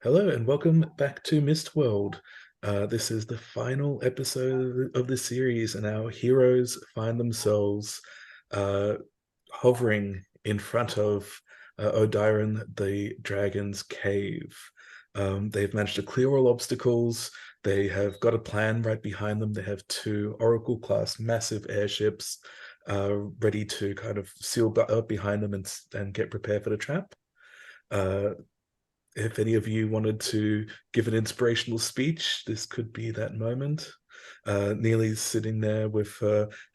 Hello and welcome back to Mistworld. This is the final episode of the series, and our heroes find themselves uh, hovering in front of Odiron the Dragon's cave. They've managed to clear all obstacles. They have got a plan right behind them. They have two Oracle-class massive airships ready to kind of seal up behind them and get prepared for the trap. Uh, if any of you wanted to give an inspirational speech, this could be that moment. Neely's sitting there with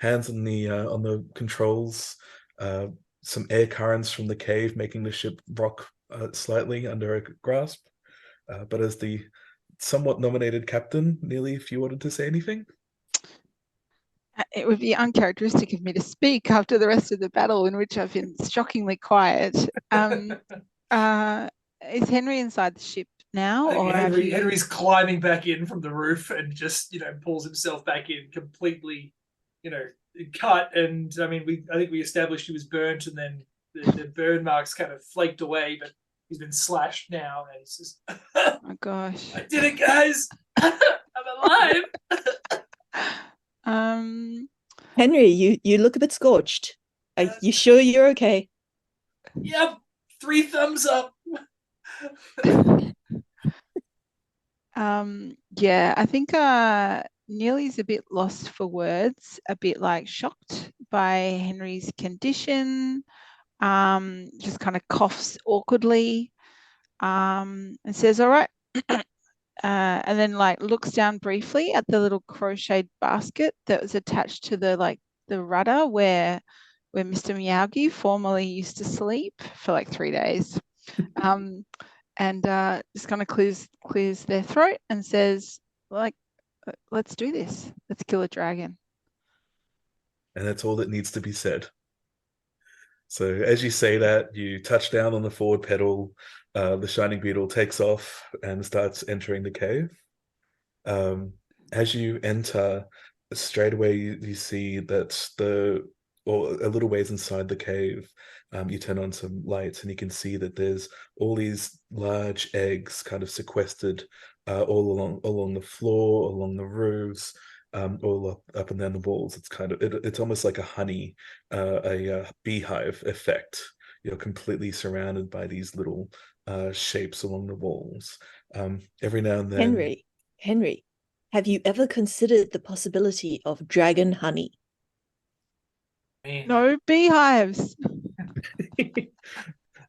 hands on the controls, uh, some air currents from the cave making the ship rock slightly under her grasp. But as the somewhat nominated captain, Neely, if you wanted to say anything. It would be uncharacteristic of me to speak after the rest of the battle, in which I've been shockingly quiet. Is Henry inside the ship now, or Henry's climbing back in from the roof and just pulls himself back in completely, cut. And I think we established he was burnt, and then the burn marks kind of flaked away, but he's been slashed now, and he's just, oh my gosh, I did it, guys! I'm alive. Henry, you look a bit scorched. Are you sure you're okay? Yep, 3 thumbs up. Yeah, I think Neely's a bit lost for words, a bit like shocked by Henry's condition. Just kind of coughs awkwardly, and says, "All right," and then looks down briefly at the little crocheted basket that was attached to the rudder where Mr. Miyagi formerly used to sleep for 3 days. And just kind of clears their throat and says, let's do this. Let's kill a dragon. And that's all that needs to be said. So as you say that, you touch down on the forward pedal. The shining beetle takes off and starts entering the cave. As you enter, straight away you see that or a little ways inside the cave, you turn on some lights and you can see that there's all these large eggs kind of sequestered all along the floor, along the roofs, all up and down the walls. It's almost like a beehive effect. You're completely surrounded by these little shapes along the walls. Every now and then, Henry, have you ever considered the possibility of dragon honey? No beehives.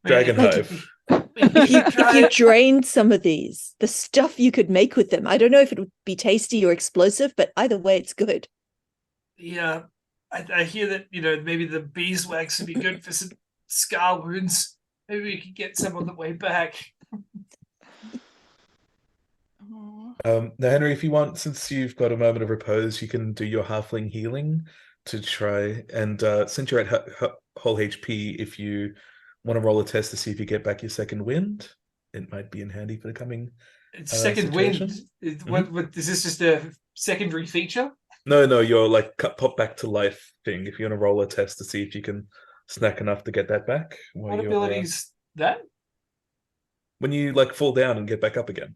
Dragon hive. If you drained some of these, the stuff you could make with them, I don't know if it would be tasty or explosive, but either way, it's good. Yeah, I hear that, maybe the beeswax would be good for some scar wounds. Maybe we could get some on the way back. Now, Henry, if you want, since you've got a moment of repose, you can do your halfling healing to try. And since you're at whole HP, if you want to roll a test to see if you get back your second wind, it might be in handy for the coming. Second wind? What, is this just a secondary feature? No, you're pop back to life thing. If you want to roll a test to see if you can snack enough to get that back. What ability's that? When you fall down and get back up again.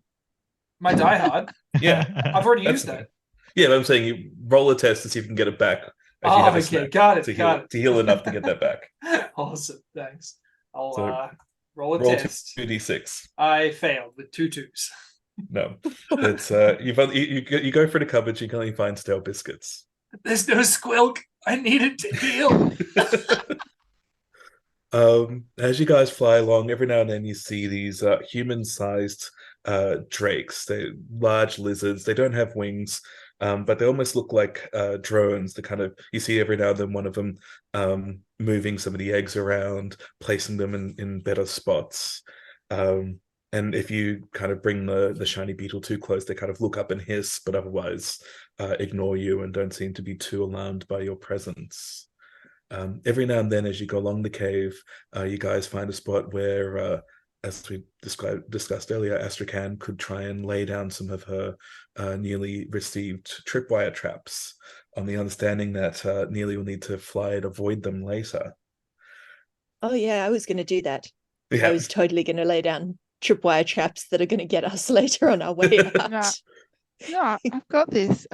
My die hard? Yeah. I've already used that. Yeah, but I'm saying you roll a test to see if you can get it back. Okay, got it. To heal enough to get that back. Awesome, thanks. I'll roll a test. 2d6. I failed with 2 2s. No, it's you go for the cupboard. You can only find stale biscuits. There's no squilk. I needed to heal. As you guys fly along, every now and then you see these human-sized drakes. They're large lizards. They don't have wings, but they almost look like drones. You see every now and then one of them moving some of the eggs around, placing them in better spots. And if you kind of bring the shiny beetle too close, they kind of look up and hiss, but otherwise ignore you and don't seem to be too alarmed by your presence. Every now and then, as you go along the cave, you guys find a spot where, as we discussed earlier, Astrakhan could try and lay down some of her newly received tripwire traps, on the understanding that Neely will need to fly and avoid them later. Oh yeah, I was going to do that. Yeah. I was totally going to lay down tripwire traps that are going to get us later on our way out. No, I've got this.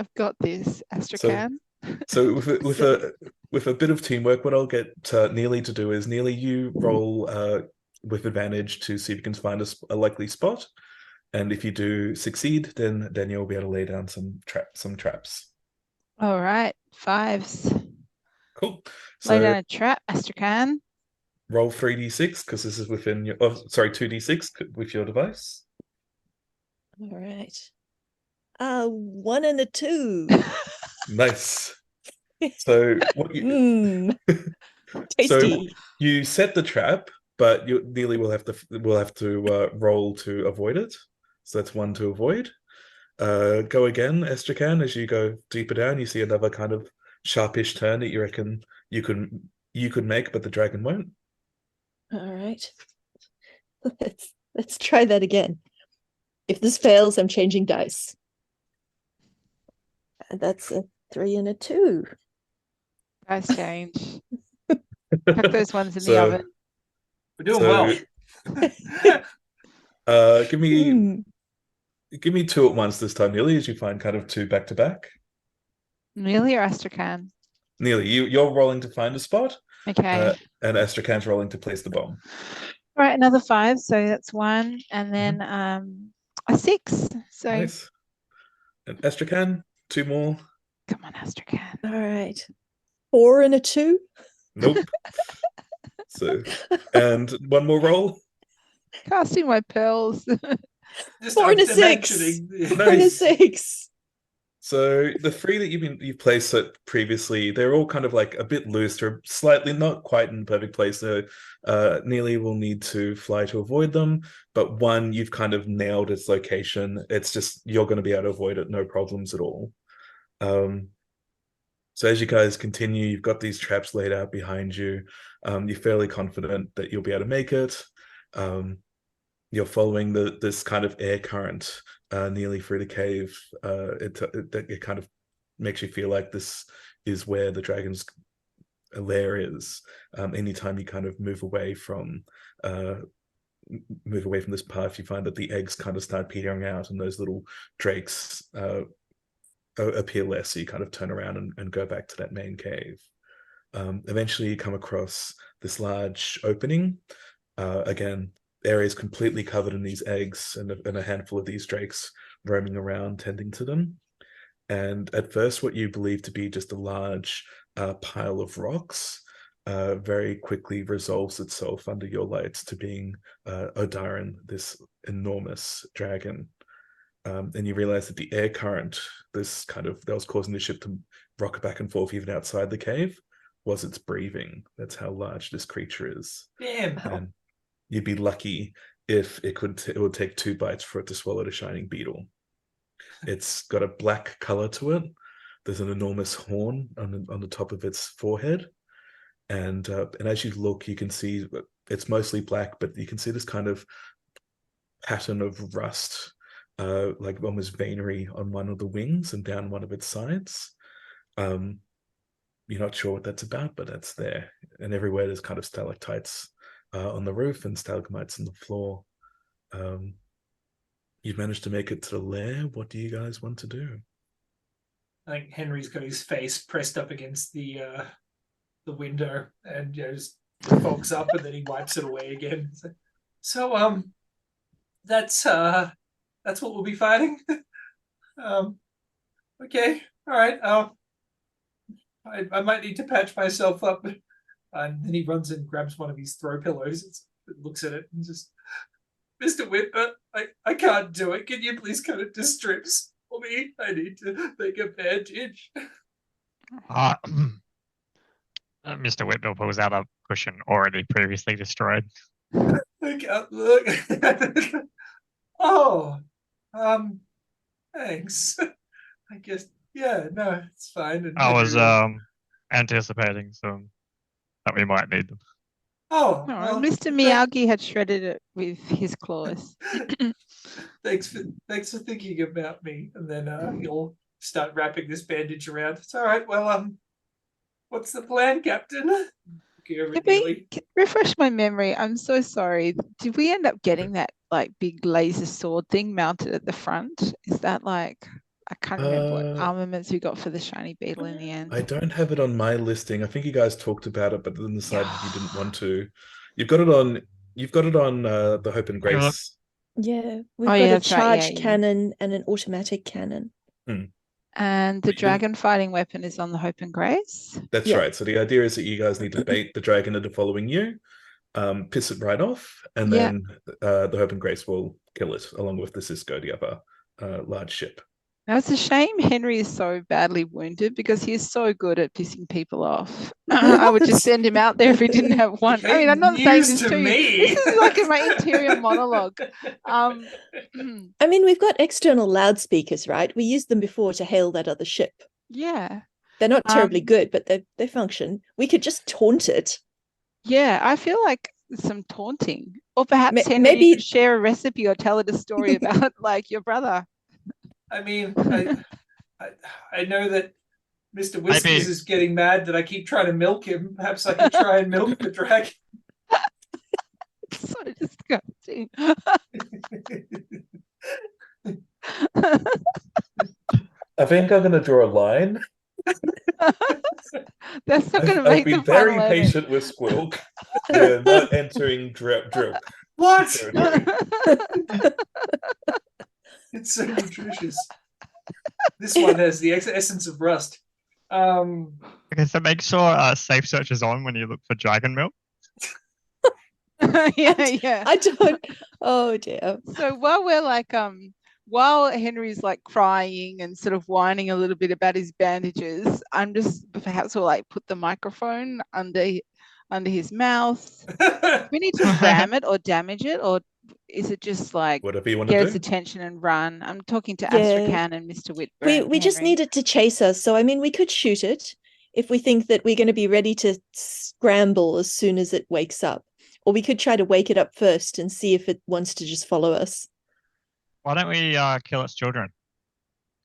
Astrakhan. So with a bit of teamwork, what I'll get Neely to do is, Neely, you roll with advantage to see if you can find a likely spot, and if you do succeed, then you'll be able to lay down some traps. All right, 5s. Cool. Lay So down a trap, Astrakhan. roll 3d6 because this is within your. 2d6 with your device. All right. 1 and a 2. Nice. So what you Tasty. So you set the trap, but you Neely will have to roll to avoid it. So that's 1 to avoid. Go again, Estrakhan. As you go deeper down, you see another kind of sharpish turn that you reckon you could make, but the dragon won't. All right. Let's try that again. If this fails, I'm changing dice. And that's a 3 and a 2. Dice change. Chuck those ones in the oven. We're doing well. Give me 2 at once this time, Neely, as you find kind of 2 back to back. Neely or Astrakhan? Neely, you're rolling to find a spot. Okay. And Astrakhan's rolling to place the bomb. All right, another 5, so that's 1, and then a 6. So nice. And Astrakhan, 2 more. Come on, Astrakhan. All right. 4 and a 2. Nope. So, and 1 more roll. Casting my pearls. Just 4 and a 6. 4 and a 6. So the 3 that you've placed previously, they're all kind of like a bit loose. They're slightly not quite in the perfect place. So Neely will need to fly to avoid them. But 1, you've kind of nailed its location. It's just you're going to be able to avoid it, no problems at all. So as you guys continue, you've got these traps laid out behind you. You're fairly confident that you'll be able to make it. You're following this kind of air current nearly through the cave. It kind of makes you feel like this is where the dragon's lair is. Anytime you kind of move away from this path, you find that the eggs kind of start petering out, and those little drakes appear less. So you kind of turn around and go back to that main cave. Eventually, you come across this large opening. Again, area is completely covered in these eggs, and a handful of these drakes roaming around, tending to them. And at first, what you believe to be just a large pile of rocks very quickly resolves itself under your lights to being Odiron, this enormous dragon. And you realize that the air current, that was causing the ship to rock back and forth even outside the cave, was its breathing. That's how large this creature is. Damn. And you'd be lucky if it would take 2 bites for it to swallow the shining beetle. It's got a black color to it. There's an enormous horn on the top of its forehead. And as you look, you can see it's mostly black, but you can see this kind of pattern of rust, like almost veinery on one of the wings and down one of its sides. You're not sure what that's about, but that's there. And everywhere there's kind of stalactites on the roof and stalagmites on the floor. You've managed to make it to the lair. What do you guys want to do? I think Henry's got his face pressed up against the window, and just fogs up, and then he wipes it away again. So that's what we'll be fighting. Okay, all right. I might need to patch myself up. And then he runs and grabs one of his throw pillows, looks at it, and just, Mr. Whitmer, I can't do it. Can you please cut it to strips for me? I need to take a bandage. Mr. Whitmer pulls out a cushion already previously destroyed. I can't look. Oh, thanks. I guess, yeah, no, it's fine. And I was anticipating that we might need them. Oh, No, well, Mr. Miyagi had shredded it with his claws. thanks for thinking about me. And then he'll start wrapping this bandage around. It's all right. Well, what's the plan, Captain? Refresh my memory. I'm so sorry. Did we end up getting that like big laser sword thing mounted at the front. Is that like, I can't remember what armaments we got for the shiny beetle in the end. I don't have it on my listing. I think you guys talked about it, but then decided you didn't want to. You've got it on. You've got it on the Hope and Grace. Yeah, we've Oh, got yeah, a that's right, charged yeah. cannon and an automatic cannon. And the But you didn't- dragon fighting weapon is on the Hope and Grace. That's Yeah. right. So the idea is that you guys need to bait the dragon into following you, piss it right off, and Yeah. then the Hope and Grace will kill it, along with the Cisco, the other large ship. Now, it's a shame Henry is so badly wounded because he is so good at pissing people off. I would just send him out there if he didn't have one. I mean, I'm not saying this to you. This is like in my interior monologue. I mean, we've got external loudspeakers, right? We used them before to hail that other ship. Yeah. They're not terribly good, but they function. We could just taunt it. Yeah, I feel like some taunting. Or perhaps Henry, maybe you could share a recipe or tell it a story about like your brother. I mean, I know that Mr. Whiskers is getting mad that I keep trying to milk him. Perhaps I could try and milk the dragon. So disgusting. I think I'm going to draw a line. That's not going to I've make the been very final patient with Squilk. We're not entering drip. What? territory. It's so nutritious. This one has the essence of rust. Okay, so make sure Safe Search is on when you look for dragon milk. Yeah. I don't. Oh dear. So while we're like, while Henry's like crying and sort of whining a little bit about his bandages, I'm just perhaps we'll like put the microphone under his mouth. Do we need to ram it or damage it, or is it just like Whatever you want get to its do. attention and run? I'm talking to Yeah. Astrakhan and Mr. Whitburn. We just need it to chase us. So I mean, we could shoot it if we think that we're going to be ready to scramble as soon as it wakes up, or we could try to wake it up first and see if it wants to just follow us. Why don't we kill its children?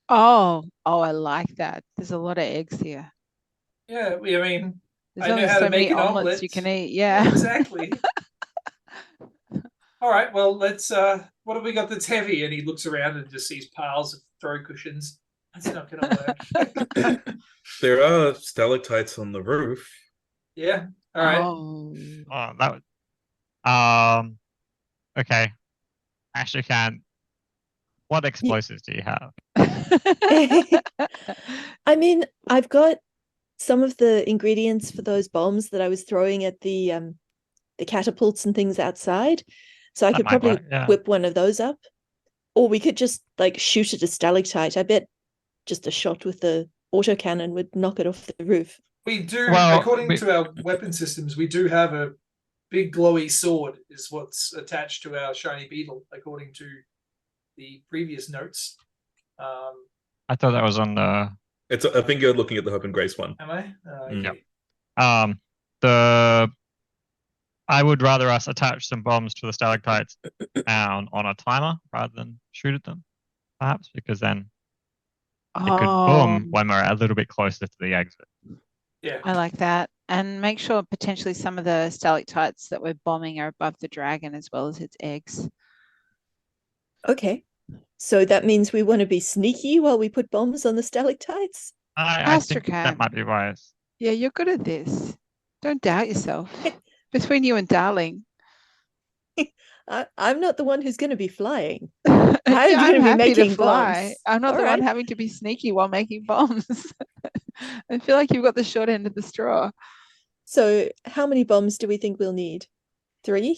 Oh, I like that. There's a lot of eggs here. Yeah, I mean, There's I know only how so to make many an omelets omelette. you can eat. Yeah. Exactly. All right, well, let's, what have we got that's heavy? And he looks around and just sees piles of throw cushions. That's not going to work. There are stalactites on the roof. Yeah, all right. Oh, that would. Okay. Actually, what explosives do you have? I mean, I've got some of the ingredients for those bombs that I was throwing at the catapults and things outside. So I That could might probably work, yeah. whip one of those up. Or we could just like shoot at a stalactite. I bet just a shot with the autocannon would knock it off the roof. We do, Well, according to our weapon systems, we do have a big glowy sword is what's attached to our shiny beetle, according to the previous notes. I thought that was on the. I think you're looking at the Hope and Grace one. Am I? Yep. I would rather us attach some bombs to the stalactites on a timer rather than shoot at them, perhaps, because then it could boom when we're a little bit closer to the exit. Yeah. I like that. And make sure potentially some of the stalactites that we're bombing are above the dragon as well as its eggs. Okay. So that means we want to be sneaky while we put bombs on the stalactites? I think that might be wise. Yeah, you're good at this. Don't doubt yourself. Between you and Darling. I'm not the one who's going to be flying. I'm going to be happy making to fly. bombs. I'm not All the right. one having to be sneaky while making bombs. I feel like you've got the short end of the straw. So how many bombs do we think we'll need? 3?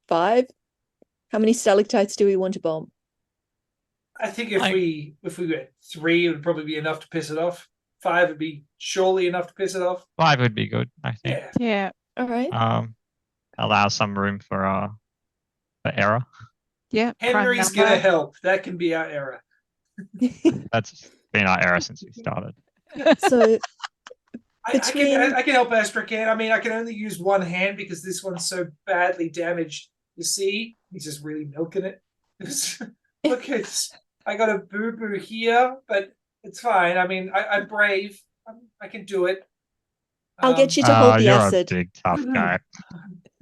5? How many stalactites do we want to bomb? I think if we get 3, it would probably be enough to piss it off. 5 would be surely enough to piss it off. 5 would be good, I think. Yeah. All right. Allow some room for error. Yeah. Henry's going to help. That can be our error. That's been our error since we started. So I can help Astrakhan. I mean, I can only use one hand because this one's so badly damaged. You see, he's just really milking it. Look, I got a boo-boo here, but it's fine. I mean, I'm brave. I can do it. I'll get you to hold the You're acid. a big tough guy.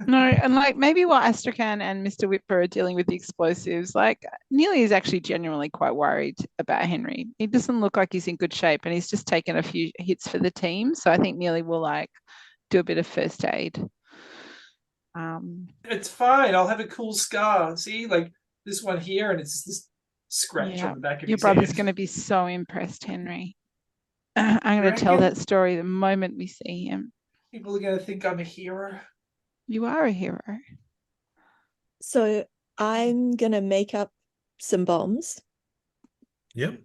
No, and like maybe while Astrakhan and Mr. Whipper are dealing with the explosives, like Neely is actually genuinely quite worried about Henry. He doesn't look like he's in good shape, and he's just taken a few hits for the team. So I think Neely will like do a bit of first aid. It's fine. I'll have a cool scar. See, like this one here, and it's this scratch Yeah. on the back of Your his brother's hand. going to be so impressed, Henry. I'm going to tell Reckon? that story the moment we see him. People are going to think I'm a hero. You are a hero. So I'm gonna make up some bombs. Yep.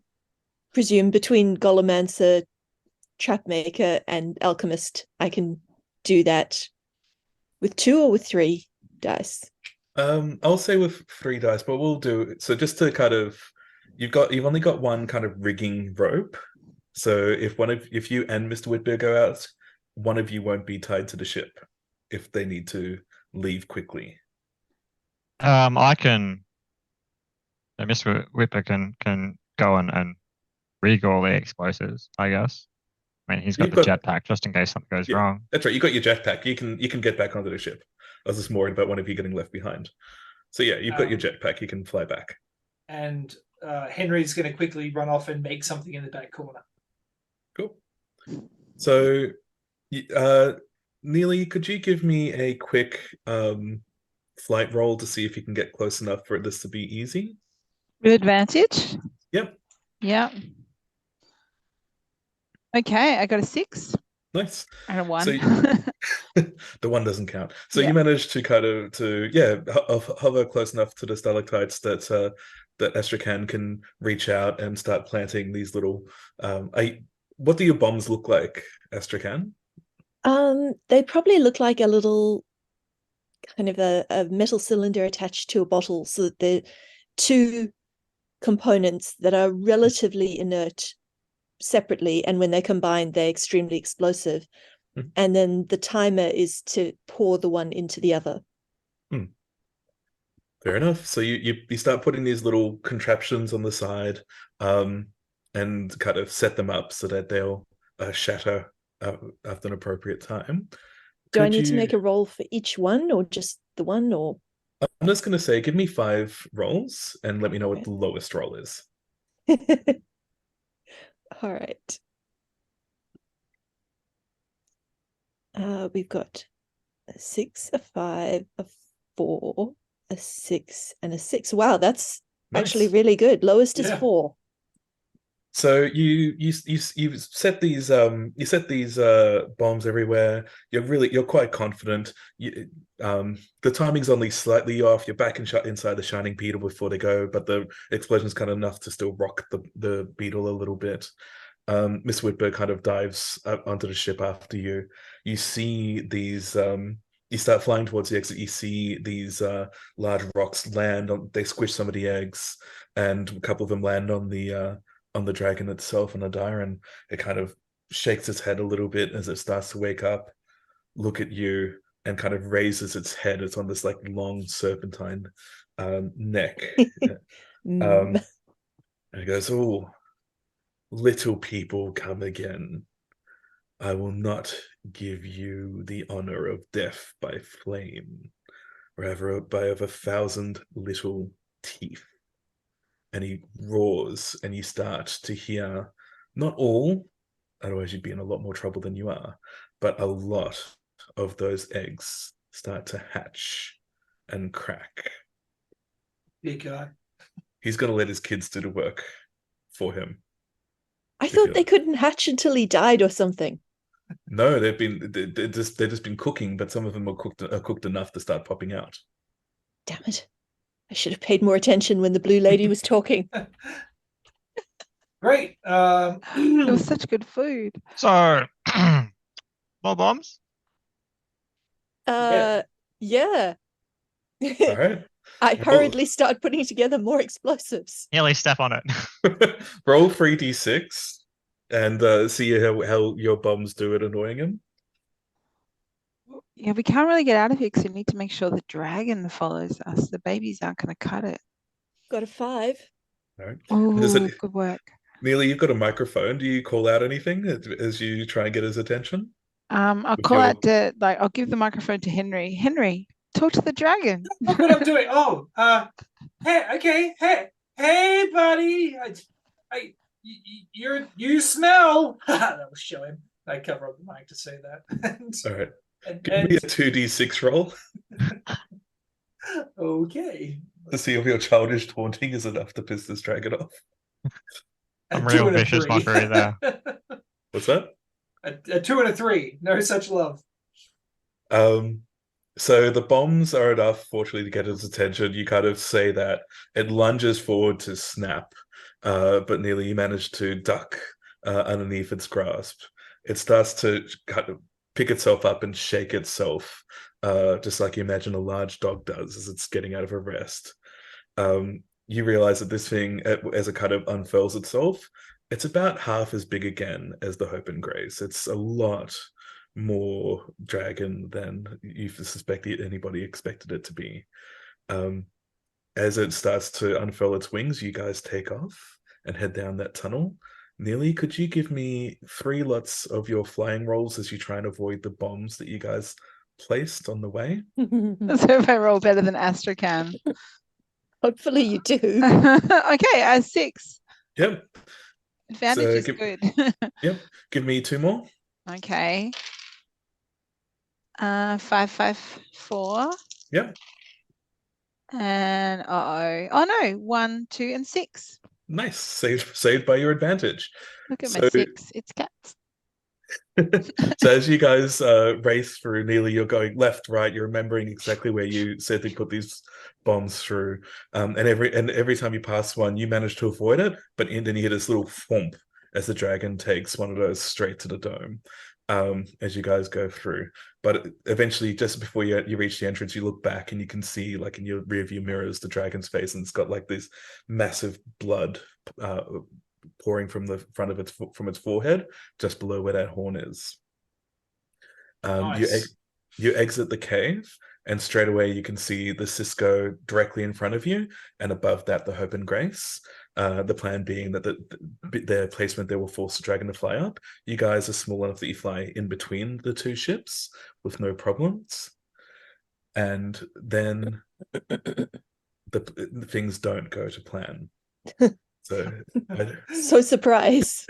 Presume between Golomancer, Trapmaker, and Alchemist, I can do that with 2 or with 3 dice. I'll say with 3 dice, but we'll do so just to kind of you've only got one kind of rigging rope. So if you and Mr. Whitbeer go out, one of you won't be tied to the ship if they need to leave quickly. I can. Mr. Whipper can go and rig all the explosives, I guess. I mean, he's got You've the got- jetpack just in case something goes Yeah. wrong. That's right. You got your jetpack. You can get back onto the ship. I was just worried about one of you getting left behind. So yeah, you've got your jetpack. You can fly back. And Henry's going to quickly run off and make something in the back corner. Cool. So, Neely, could you give me a quick flight roll to see if you can get close enough for this to be easy? With advantage? Yep. Yeah. Okay, I got a 6 Nice. and a 1. So the 1 doesn't count. So Yeah. you managed to kind of hover close enough to the stalactites that that Astrakhan can reach out and start planting these little. What do your bombs look like, Astrakhan? They probably look like a little kind of a metal cylinder attached to a bottle, so that they're 2 components that are relatively inert separately, and when they're combined, they're extremely explosive. And then the timer is to pour the one into the other. Fair enough. So you start putting these little contraptions on the side, and kind of set them up so that they'll shatter after an appropriate time. Do I need to make a roll for each one, or just the one? Or I'm just going to say, give me 5 rolls and let me know what the lowest roll is. all right. We've got a 6, a 5, a 4, a 6, and a 6. Wow, that's actually really good. Lowest is 4. So you set these bombs everywhere. You're quite confident. The timing's only slightly off. You're back inside the shining beetle before they go, but the explosion's kind of enough to still rock the beetle a little bit. Miss Whitberg kind of dives up onto the ship after you. You see these. You start flying towards the exit. You see these large rocks land on. They squish some of the eggs, and a couple of them land on the dragon itself, on Adira, and it kind of shakes its head a little bit as it starts to wake up, look at you, and kind of raises its head. It's on this like long serpentine neck. And it goes, "Oh, little people, come again. I will not give you the honor of death by flame, rather by of 1,000 little teeth." And he roars, and you start to hear, not all, otherwise you'd be in a lot more trouble than you are, but a lot of those eggs start to hatch and crack. Big guy. He's going to let his kids do the work for him. I thought they couldn't hatch until he died or something. No, they've just been cooking, but some of them are cooked enough to start popping out. Damn it. I should have paid more attention when the blue lady was talking. Great. It was such good food. So, more bombs? Yeah. All right. I hurriedly start putting together more explosives. Nearly step on it. Roll 3d6 and see how your bombs do at annoying him. Yeah, we can't really get out of here because we need to make sure the dragon follows us. The babies aren't going to cut it. Got a 5. All right. Oh, good work. Neely, you've got a microphone. Do you call out anything as you try and get his attention? I'll With call your- out I'll give the microphone to Henry. Henry, talk to the dragon. Look what I'm doing. Oh, hey, okay, hey, buddy. You smell. That will show him. I cover up the mic to say that. All right. and, Give me a 2d6 roll okay. to see if your childish taunting is enough to piss this dragon off. Some A 2 real and a vicious 3. mockery there. What's that? A 2 and a 3. No such love. So the bombs are enough, fortunately, to get its attention. You kind of say that it lunges forward to snap, but nearly you manage to duck underneath its grasp. It starts to kind of pick itself up and shake itself, just like you imagine a large dog does as it's getting out of a rest. You realize that this thing, as it kind of unfurls itself, it's about half as big again as the Hope and Grace. It's a lot more dragon than you suspect anybody expected it to be. As it starts to unfurl its wings, you guys take off and head down that tunnel. Nearly, could you give me 3 lots of your flying rolls as you try and avoid the bombs that you guys placed on the way? So if I roll better than Astrakhan. Hopefully you do. Okay, I 6. Yep. Advantage is good. Yep. Give me 2 more. Okay. 5, 5, 4. Yep. And oh no, 1, 2, and 6. Nice. Saved by your advantage. Look at my 6. It's cats. So as you guys race through, nearly you're going left, right. You're remembering exactly where you said they put these bombs through, and every time you pass one, you manage to avoid it, but then you hear this little thump as the dragon takes one of those straight to the dome. As you guys go through, but eventually, just before you reach the entrance, you look back and you can see, like in your rear view mirrors, the dragon's face, and it's got like this massive blood pouring from the front of its forehead, just below where that horn is. Nice. You exit the cave, and straight away you can see the Cisco directly in front of you, and above that the Hope and Grace. The plan being that their placement there will force the dragon to fly up. You guys are small enough that you fly in between the 2 ships with no problems. And then the things don't go to plan. So surprised.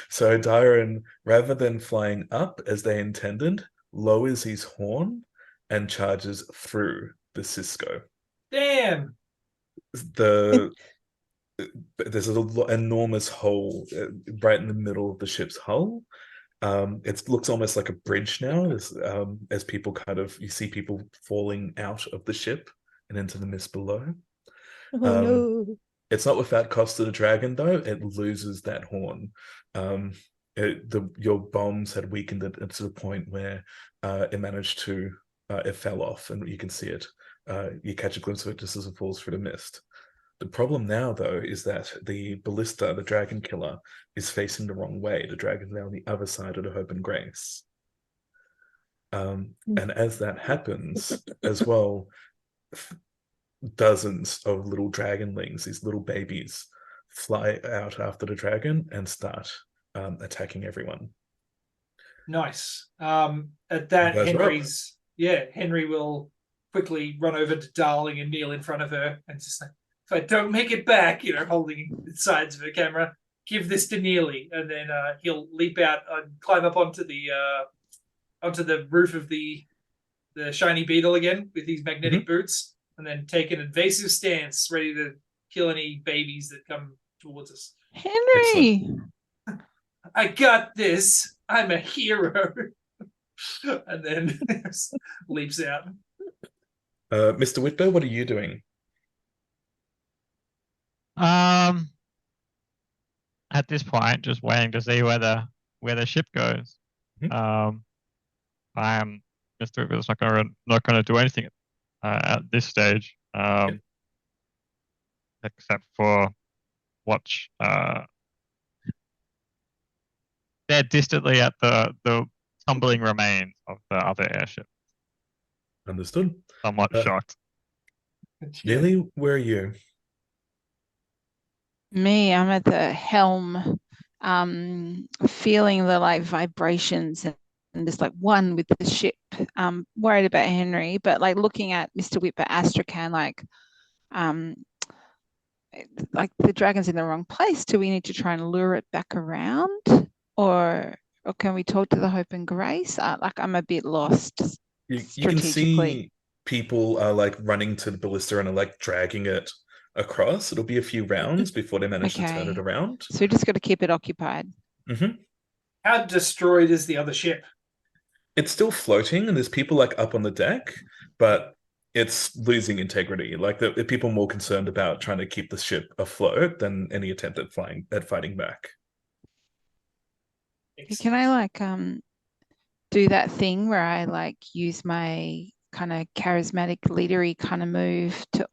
So Dyron, rather than flying up as they intended, lowers his horn and charges through the Cisco. Damn. There's an enormous hole right in the middle of the ship's hull. It looks almost like a bridge now, as people you see people falling out of the ship and into the mist below. Oh no. It's not without cost to the dragon, though. It loses that horn. Your bombs had weakened it to the point where it managed to, it fell off, and you can see it. You catch a glimpse of it just as it falls through the mist. The problem now, though, is that the ballista, the dragon killer, is facing the wrong way. The dragon's now on the other side of the Hope and Grace. And as that happens, as well, dozens of little dragonlings, these little babies, fly out after the dragon and start attacking everyone. Nice. At that, Henry will quickly run over to Darling and kneel in front of her and just like, if I don't make it back, holding the sides of her camera, give this to Neely, and then he'll leap out and climb up onto the roof of the shiny beetle again with his magnetic boots, and then take an invasive stance, ready to kill any babies that come towards us. Henry, I got this. I'm a hero. And then leaps out. Mr. Whitbear, what are you doing? At this point, just waiting to see where the ship goes. I am Mr. Whitbear's not gonna do anything at this stage, except for watch. They're distantly at the tumbling remains of the other airship. Understood. Somewhat shocked. Nearly, where are you? Me, I'm at the helm, feeling the vibrations just like one with the ship. Worried about Henry, but like looking at Mr. Whipper Astrakhan, like the dragon's in the wrong place. Do we need to try and lure it back around, or can we talk to the Hope and Grace? I'm a bit lost You can strategically. see people are like running to the ballista and are like dragging it across. It'll be a few rounds before they manage to turn it Okay. around. So we just got to keep it occupied. How destroyed is the other ship? It's still floating, and there's people like up on the deck, but it's losing integrity. Like the people are more concerned about trying to keep the ship afloat than any attempt at fighting back. Can I like do that thing where I like use my kind of charismatic leadery kind of move to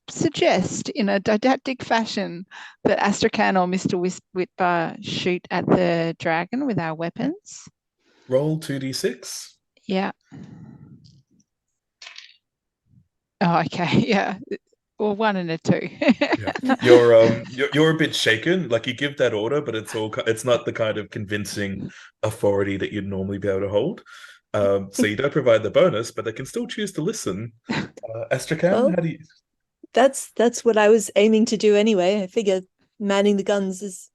suggest in a didactic fashion that Astrakhan or Mr. Whitbar shoot at the dragon with our weapons? Roll 2d6. Yeah. Oh, okay. Yeah. Well, 1 and a 2. Yeah. You're a bit shaken. Like you give that order, but it's not the kind of convincing authority that you'd normally be able to hold. So you don't provide the bonus, but they can still choose to listen. Astrakhan, Well, how do you? That's what I was aiming to do anyway. I figure manning the guns is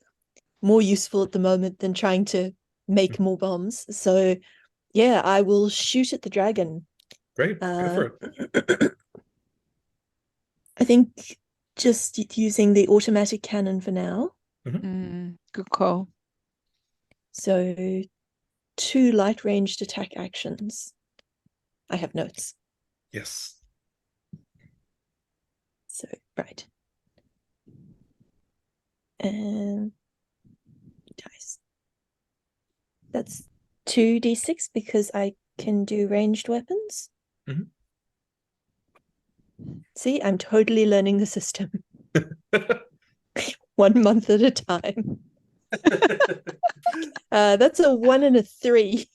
more useful at the moment than trying to make more bombs. So yeah, I will shoot at the dragon. Great, go for it. I think just using the automatic cannon for now. Good call. So 2 light ranged attack actions. I have notes. Yes. So, right. And dice. That's 2d6 because I can do ranged weapons. See, I'm totally learning the system. 1 month at a time. That's a 1 and a 3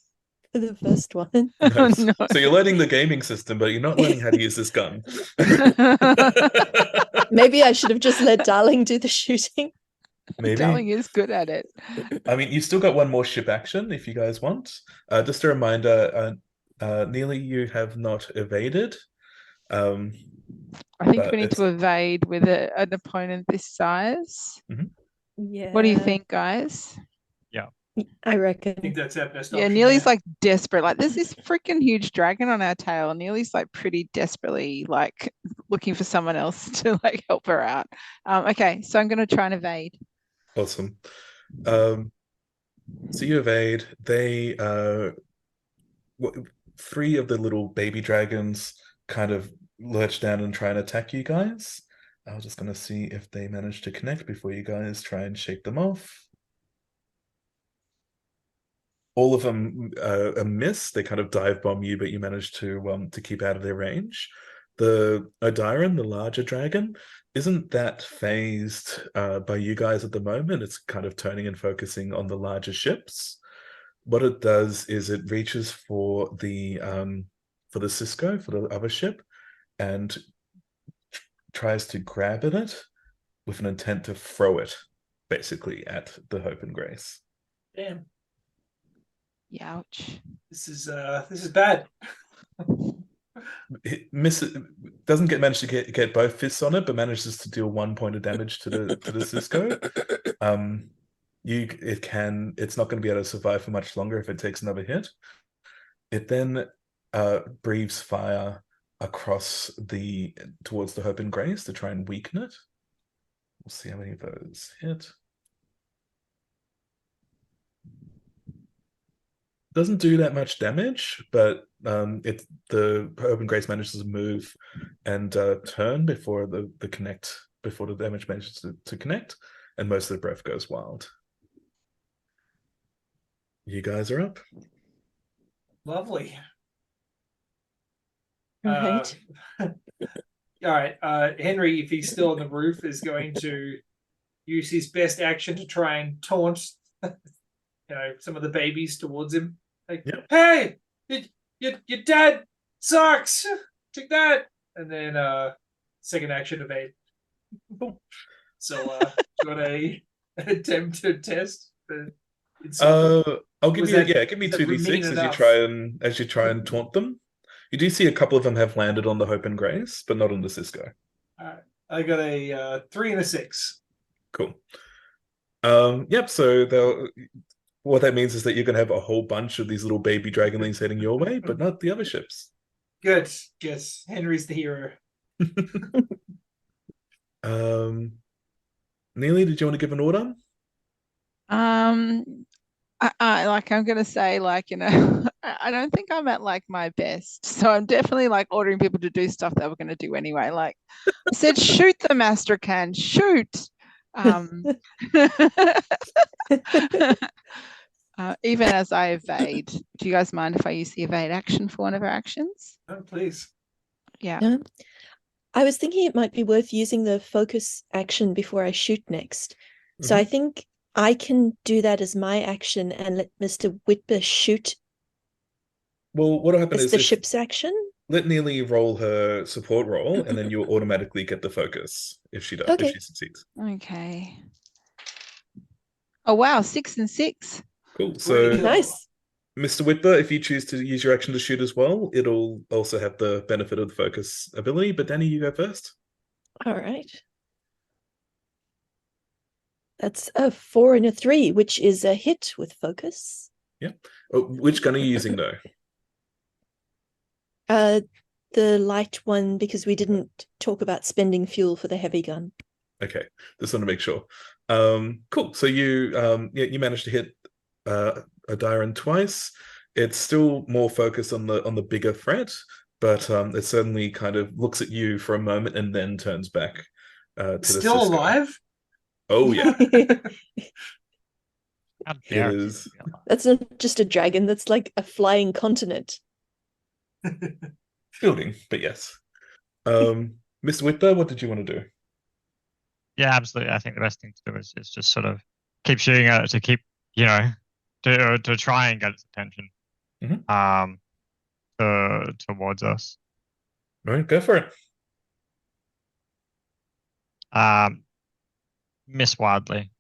for the first one. Nice. Oh, no. So you're learning the gaming system, but you're not learning how to use this gun. Maybe I should have just let Darling do the shooting. Maybe. Darling is good at it. I mean, you've still got 1 more ship action if you guys want. Just a reminder, Neely, you have not evaded. I think we need to evade with an opponent this size. Yeah. What do you think, guys? I reckon. I think that's our best Yeah, option. Neely's like desperate. Like there's this freaking huge dragon on our tail. Neely's like pretty desperately like looking for someone else to like help her out. Okay, so I'm gonna try and evade. Awesome. So you evade. They 3 of the little baby dragons kind of lurch down and try and attack you guys. I was just going to see if they manage to connect before you guys try and shake them off. All of them a miss. They kind of dive bomb you, but you manage to keep out of their range. The Odiron, the larger dragon, isn't that phased by you guys at the moment. It's kind of turning and focusing on the larger ships. What it does is it reaches for the Cisco, for the other ship, and tries to grab at it with an intent to throw it, basically, at the Hope and Grace. Damn. Ouch. This is bad. It doesn't manage to get both fists on it, but manages to deal 1 point of damage to the Cisco. It's not going to be able to survive for much longer if it takes another hit. It then breathes fire across towards the Hope and Grace to try and weaken it. We'll see how many of those hit. Doesn't do that much damage, but the Hope and Grace manages to move and turn before the damage manages to connect, and most of the breath goes wild. You guys are up. Lovely. Right. All right. Henry, if he's still on the roof, is going to use his best action to try and taunt, some of the babies towards him. Like, hey, your dad sucks. Take that. And then second action evade. So got a attempt to test. It's sort of, I'll give was you that- give me is that 2d6 mean as you enough? try and taunt them. You do see a couple of them have landed on the Hope and Grace, but not on the Cisco. All right. I got a 3 and a 6. Cool. Yep, so what that means is that you're gonna have a whole bunch of these little baby dragonlings heading your way, but not the other ships. Good. Yes, Henry's the hero. Neely, did you want to give an order? I'm gonna say, like, I don't think I'm at like my best, so I'm definitely like ordering people to do stuff that we're gonna do anyway. Like I said, shoot the Mastercan, shoot. Even as I evade. Do you guys mind if I use the evade action for one of our actions? Oh, please. Yeah. No? I was thinking it might be worth using the focus action before I shoot next. So I think I can do that as my action and let Mr. Whitber shoot Well, what'll happen as is the ship's action. let Neely roll her support roll, and then you'll automatically get the focus if she does, if Okay. she succeeds. Okay. Oh wow, 6 and 6. Cool. Way So to go. Nice. Mr. Whitber, if you choose to use your action to shoot as well, it'll also have the benefit of the focus ability. But Danny, you go first. All right. That's a 4 and a 3, which is a hit with focus. Oh, which gun are you using though? The light one, because we didn't talk about spending fuel for the heavy gun. Okay, just want to make sure. Cool. So you managed to hit Adiron twice. It's still more focused on the bigger threat, but it certainly kind of looks at you for a moment and then turns back to the Still Cisco. alive? Oh yeah, How it dare you is. be alive. That's not just a dragon, that's like a flying continent. Building, but yes. Mr. Whitber, what did you want to do? Yeah, absolutely. I think the best thing to do is just sort of keep shooting at it to keep, to try and get its attention. Towards us. All right, go for it. Miss wildly.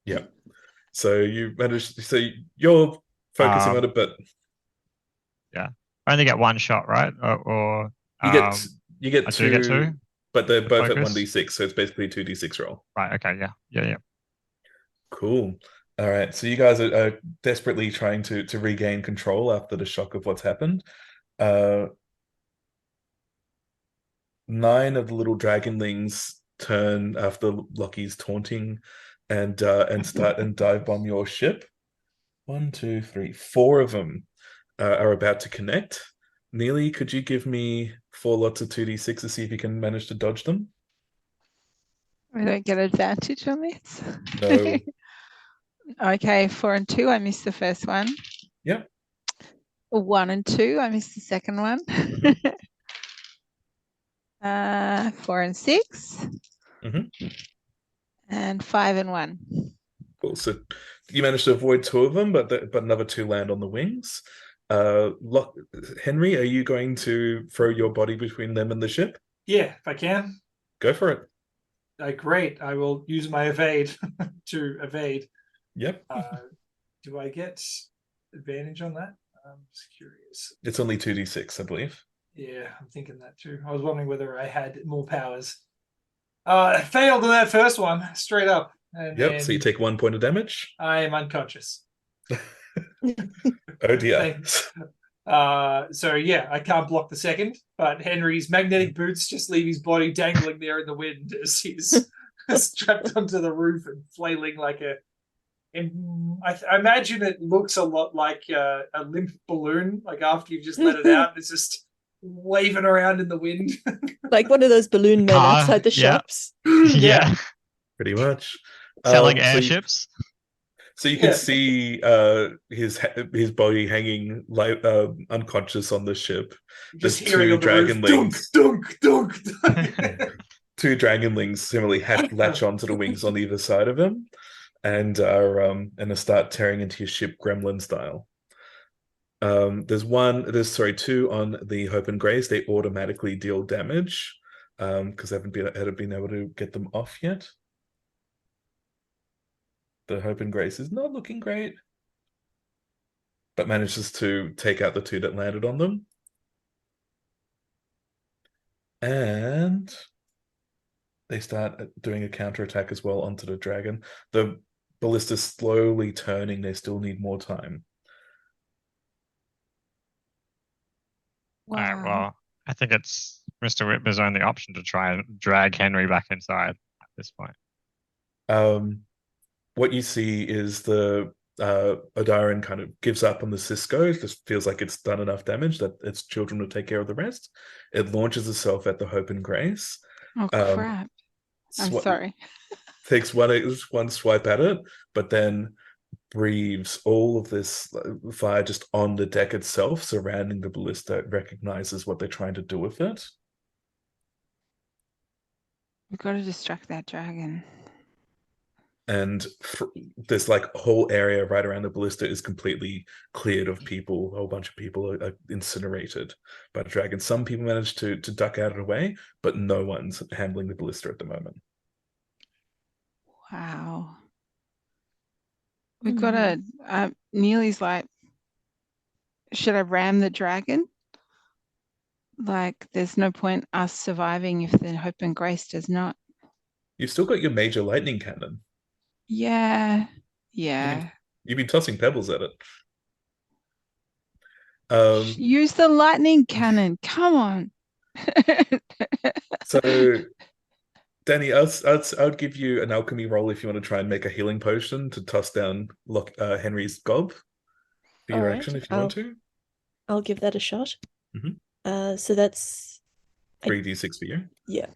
Yeah. So you managed. So you're focusing on it, but I only get one shot, right? Or you get I two, do get two. but they're both at Focus? 1d6, so it's basically a 2d6 roll. Right. Okay. Yeah. Cool. All right. So you guys are desperately trying to regain control after the shock of what's happened. 9 of the little dragonlings turn after Lockie's taunting and start and dive bomb your ship. 1, 2, 3, 4 of them are about to connect. Neely, could you give me 4 lots of 2d6 to see if you can manage to dodge them? I don't get advantage on this. No. Okay, 4 and 2. I missed the first one. Yep. 1 and 2. I missed the second one. 4 and 6. And 5 and 1. Cool. So you managed to avoid 2 of them, but another 2 land on the wings. Henry, are you going to throw your body between them and the ship? Yeah, if I can. Go for it. Great. I will use my evade to evade. Yep. Do I get advantage on that? I'm just curious. It's only 2d6, I believe. Yeah, I'm thinking that too. I was wondering whether I had more powers. I failed on that first one, straight up. And Yep, so you take 1 point of damage. I am unconscious. Oh dear. So yeah, I can't block the second, but Henry's magnetic boots just leave his body dangling there in the wind as he's strapped onto the roof and flailing like a. And I imagine it looks a lot like a limp balloon, like after you've just let it out, it's just waving around in the wind. Like one of those balloon men Car, outside the yeah. shops. Yeah. Pretty much. Selling So airships. So you can see his body hanging like unconscious on the ship. Just There's hearing 2 on the roof, dragonlings. dunk, dunk, dunk. 2 dragonlings similarly latch onto the wings on either side of him, and are start tearing into his ship gremlin style. There's 2 on the Hope and Grace. They automatically deal damage because they haven't been able to get them off yet. The Hope and Grace is not looking great. but manages to take out the two that landed on them. And they start doing a counterattack as well onto the dragon. The ballista's slowly turning. They still need more time. Wow. All right, well, I think it's Mr. Whitmer's only option to try and drag Henry back inside at this point. What you see is the Odiran kind of gives up on the Cisco. It just feels like it's done enough damage that its children will take care of the rest. It launches itself at the Hope and Grace. Oh crap! I'm sorry. Takes one swipe at it, but then breathes all of this fire just on the deck itself, surrounding the ballista. It recognizes what they're trying to do with it. We've got to distract that dragon. And this like whole area right around the ballista is completely cleared of people. A whole bunch of people are incinerated by the dragon. Some people manage to duck out of the way, but no one's handling the ballista at the moment. Wow. We've got to. Neely's like, should I ram the dragon? Like, there's no point us surviving if the Hope and Grace does not. You've still got your major lightning cannon. Yeah. You've been tossing pebbles at it. Use the lightning cannon. Come on. So, Danny, I would give you an alchemy roll if you want to try and make a healing potion to toss down Henry's gob for your action if you want to. I'll give that a shot. Mm-hmm. So that's 3d6 for you. Yeah.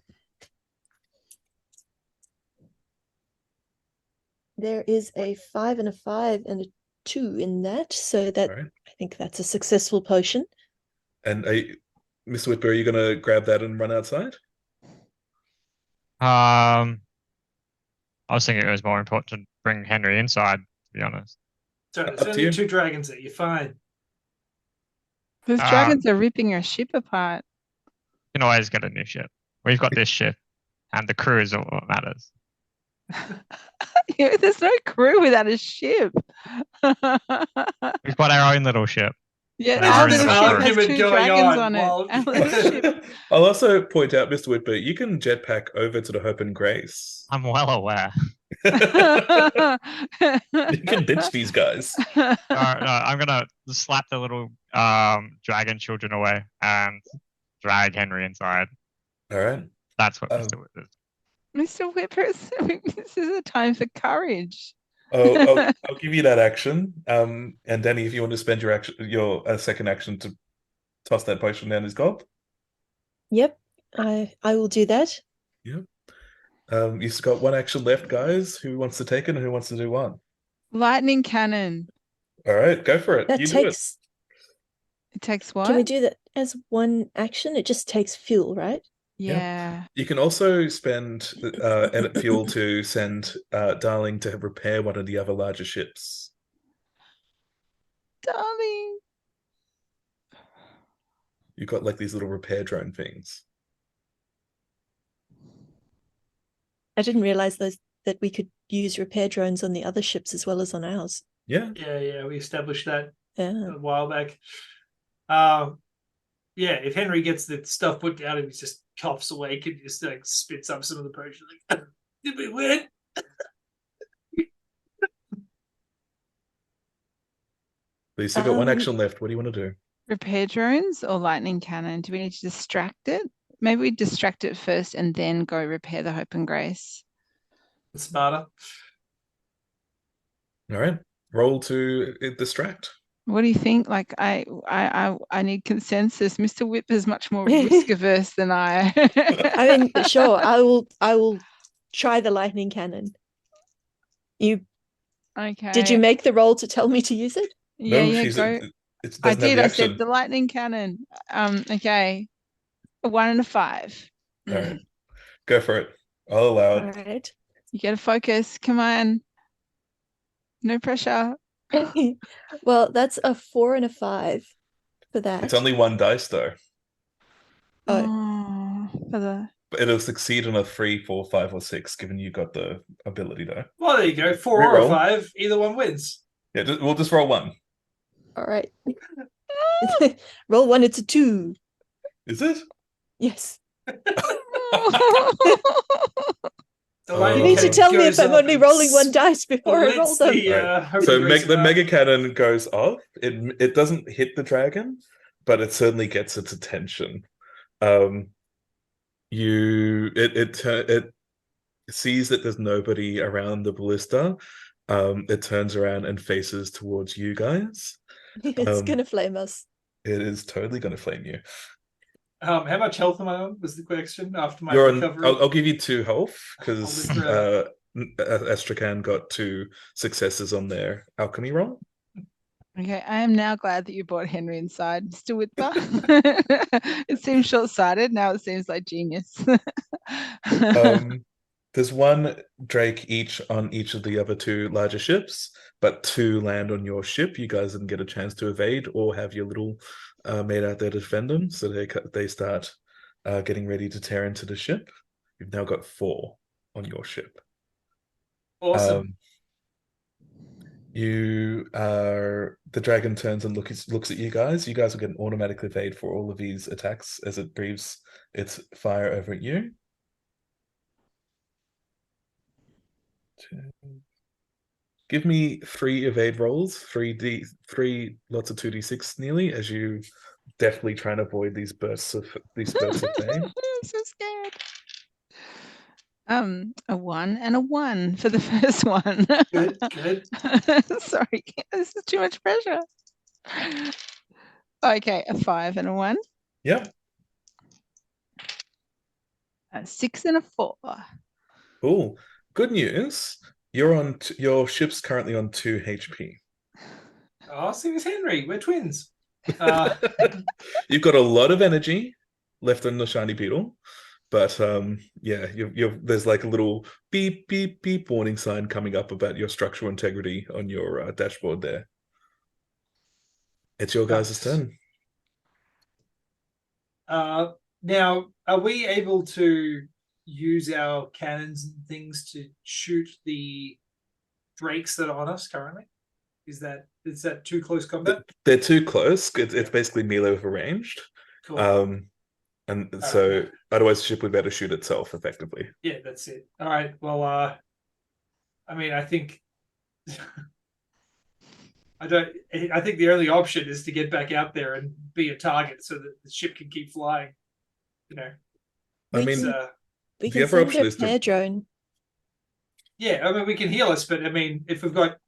There is a 5 and a 5 and a 2 in that, so that I think that's a successful potion. And Mr. Whitber, are you going to grab that and run outside? I was thinking it was more important to bring Henry inside, to be honest. So there's only 2 dragons there. You're fine. Those dragons are ripping your ship apart. You can always get a new ship. We've got this ship, and the crew is all that matters. There's no crew without a ship. We've got our own little ship. Yeah, our little ship has 2 dragons on it. I'll also point out, Mr. Whitber, you can jetpack over to the Hope and Grace. I'm well aware. You can ditch these guys. No, I'm gonna slap the little dragon children away and drag Henry inside. All right. That's what Mr. Whitber is. Mr. Whipper, this is a time for courage. I'll give you that action. And Danny, if you want to spend your second action to toss that potion down his gob. Yep, I will do that. Yep. You've got one action left, guys. Who wants to take it and who wants to do one? Lightning cannon. All right, go for it. That do it. It takes what? Can we do that as one action? It just takes fuel, right? Yeah. You can also spend fuel to send Darling to repair one of the other larger ships. Darling. You've got like these little repair drone things. I didn't realize that we could use repair drones on the other ships as well as on ours. Yeah. Yeah. We established that a while back. If Henry gets the stuff put down and he just coughs awake and just like spits up some of the potion, like, did we win? You still got one action left. What do you want to do? Repair drones or lightning cannon? Do we need to distract it? Maybe we distract it first and then go repair the Hope and Grace. It's smarter. All right. Roll to distract. What do you think? Like, I need consensus. Mr. Whip is much more risk averse than I. I mean, sure. I will try the lightning cannon. Okay. Did you make the roll to tell me to use it? Yeah, go. I did. I said the the lightning cannon. Okay. A 1 and a 5. All right. Go for it. I'll allow it. All right. You got to focus. Come on. No pressure. Well, that's a 4 and a 5 for that. It's only one dice though. But it'll succeed on a 3, 4, 5, or 6, given you got the ability though. Well, there you go. 4 Reroll. or 5, either one wins. Yeah, we'll just roll one. All right. Roll 1, it's a 2. Is it? Yes. The You lightning You need to cannon tell me if goes I'm up only and rolling 1 dice before I roll splits them. the, Right. hopefully So brings the it up. mega cannon goes off. It doesn't hit the dragon, but it certainly gets its attention. It sees that there's nobody around the ballista. It turns around and faces towards you guys. It's gonna flame us. It is totally going to flame you. How much health am I on? Was the question after my You're on. recovery? I'll give you 2 health because I'll live Astrakhan got 2 successes on their alchemy roll. Okay, I am now glad that you brought Henry inside. Still with me? It seems short-sighted. Now it seems like genius. There's 1 Drake each on each of the other 2 larger ships, but 2 land on your ship. You guys didn't get a chance to evade or have your little made out there to defend them, so they start getting ready to tear into the ship. You've now got 4 on your ship. Awesome. The dragon turns and looks at you guys. You guys will get an automatic evade for all of these attacks as it breathes its fire over at you. 2. Give me 3 evade rolls, 3 lots of 2d6 nearly, as you definitely try and avoid these bursts of pain. I'm so scared. A 1 and a 1 for the first one. Good. Sorry, this is too much pressure. Okay, a 5 and a 1. Yep. A 6 and a 4. Cool. Good news. Your ship's currently on 2 HP. Oh, see, it's Henry. We're twins. You've got a lot of energy left on the shiny beetle, but yeah, there's like a little beep beep beep warning sign coming up about your structural integrity on your dashboard there. It's your guys' turn. Now, are we able to use our cannons and things to shoot the drakes that are on us currently? Is that too close combat? They're too close. It's basically melee with ranged. Cool. And so otherwise the ship would better shoot itself effectively. Yeah, that's it. All right. Well, I mean, I think I think the only option is to get back out there and be a target so that the ship can keep flying. You know. I mean, we the can other send option a is to- pair drone. Yeah, I mean, we can heal us, but I mean, if we got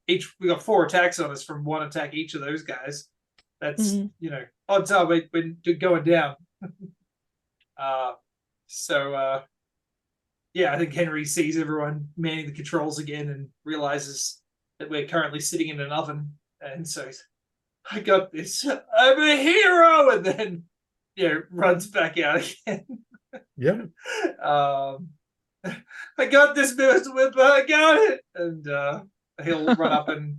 4 attacks on us from 1 attack each of those guys, that's you know, odds are we're going down. Yeah, I think Henry sees everyone manning the controls again and realizes that we're currently sitting in an oven, and so he's, I got this. I'm a hero, and then runs back out again. Yeah. I got this Mr. Whip, I got it. And he'll run up and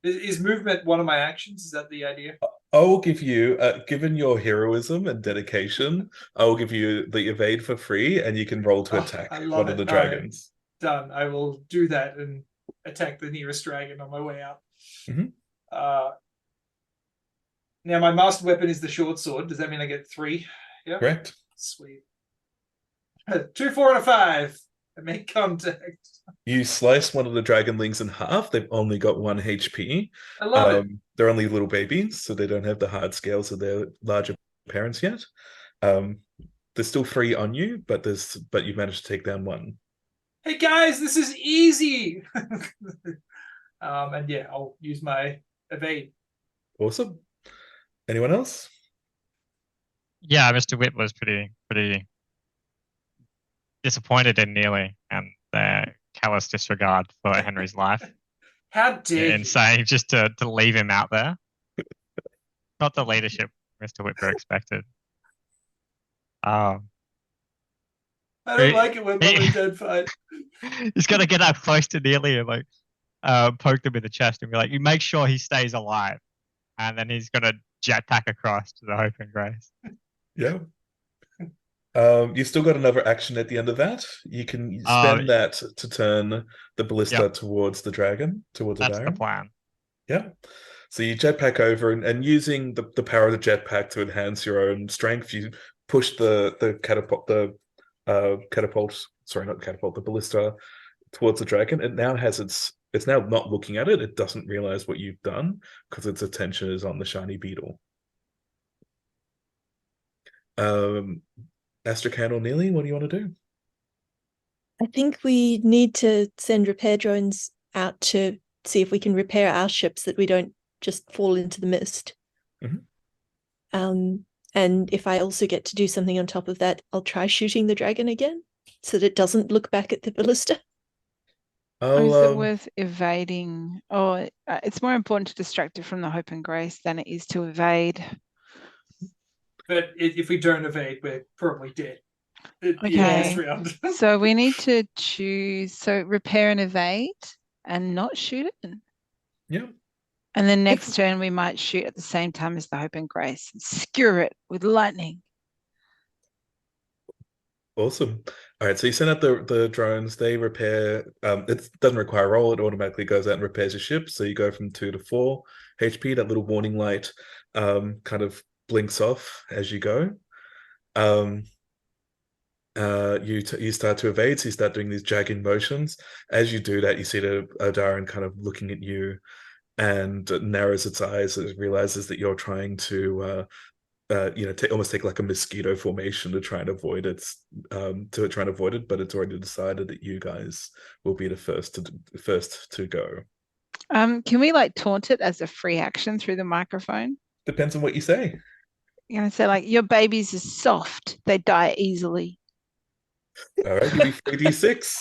is movement one of my actions? Is that the idea? I will give you, given your heroism and dedication, I will give you the evade for free, and you can roll to attack one of the dragons. Right. Done. I will do that and attack the nearest dragon on my way out. Now my master weapon is the short sword. Does that mean I get 3? Yeah. Correct. Sweet. 2, 4, and a 5. I make contact. You slice one of the dragonlings in half. They've only got 1 HP. I love it. They're only little babies, so they don't have the hard scales of their larger parents yet. There's still 3 on you, but you've managed to take down 1. Hey guys, this is easy. And yeah, I'll use my evade. Awesome. Anyone else? Yeah, Mr. Whip was pretty disappointed in Neely and their callous disregard for Henry's life. How dare in saying just to leave him out there. Not the leadership Mr. Whipper expected. I don't like it when mom and dad fight. He's got to get up close to Neely and like poke them in the chest and be like, you make sure he stays alive. And then he's going to jetpack across to the Hope and Grace. Yeah. You've still got another action at the end of that. You can spend that to turn the ballista towards the dragon, towards That's the the plan. Yeah. So you jetpack over and using the power of the jetpack to enhance your own strength, you push the catapult, sorry, not catapult, the ballista towards the dragon. It now has it's now not looking at it. It doesn't realize what you've done because its attention is on the shiny beetle. Astrakhan or Neely, what do you want to do? I think we need to send repair drones out to see if we can repair our ships that we don't just fall into the mist. Mhm. And if I also get to do something on top of that, I'll try shooting the dragon again so that it doesn't look back at the ballista. Or is it worth evading? Or it's more important to distract it from the hope and grace than it is to evade. But if we don't evade, we're probably dead. Okay. Round. So we need to choose. So repair and evade, and not shoot it. Yeah. And then next turn we might shoot at the same time as the hope and grace and skewer it with lightning. Awesome. All right, so you send out the drones. They repair. It doesn't require a roll. It automatically goes out and repairs your ship. So you go from 2 to 4 HP. That little warning light kind of blinks off as you go. You start to evade. So you start doing these jagging motions. As you do that, you see the Darren kind of looking at you and narrows its eyes as it realizes that you're trying to almost take like a mosquito formation to try and avoid it, but it's already decided that you guys will be the first to go. Can we like taunt it as a free action through the microphone? Depends on what you say. You're gonna say like, your babies are soft, they die easily. All right, give me 3d6.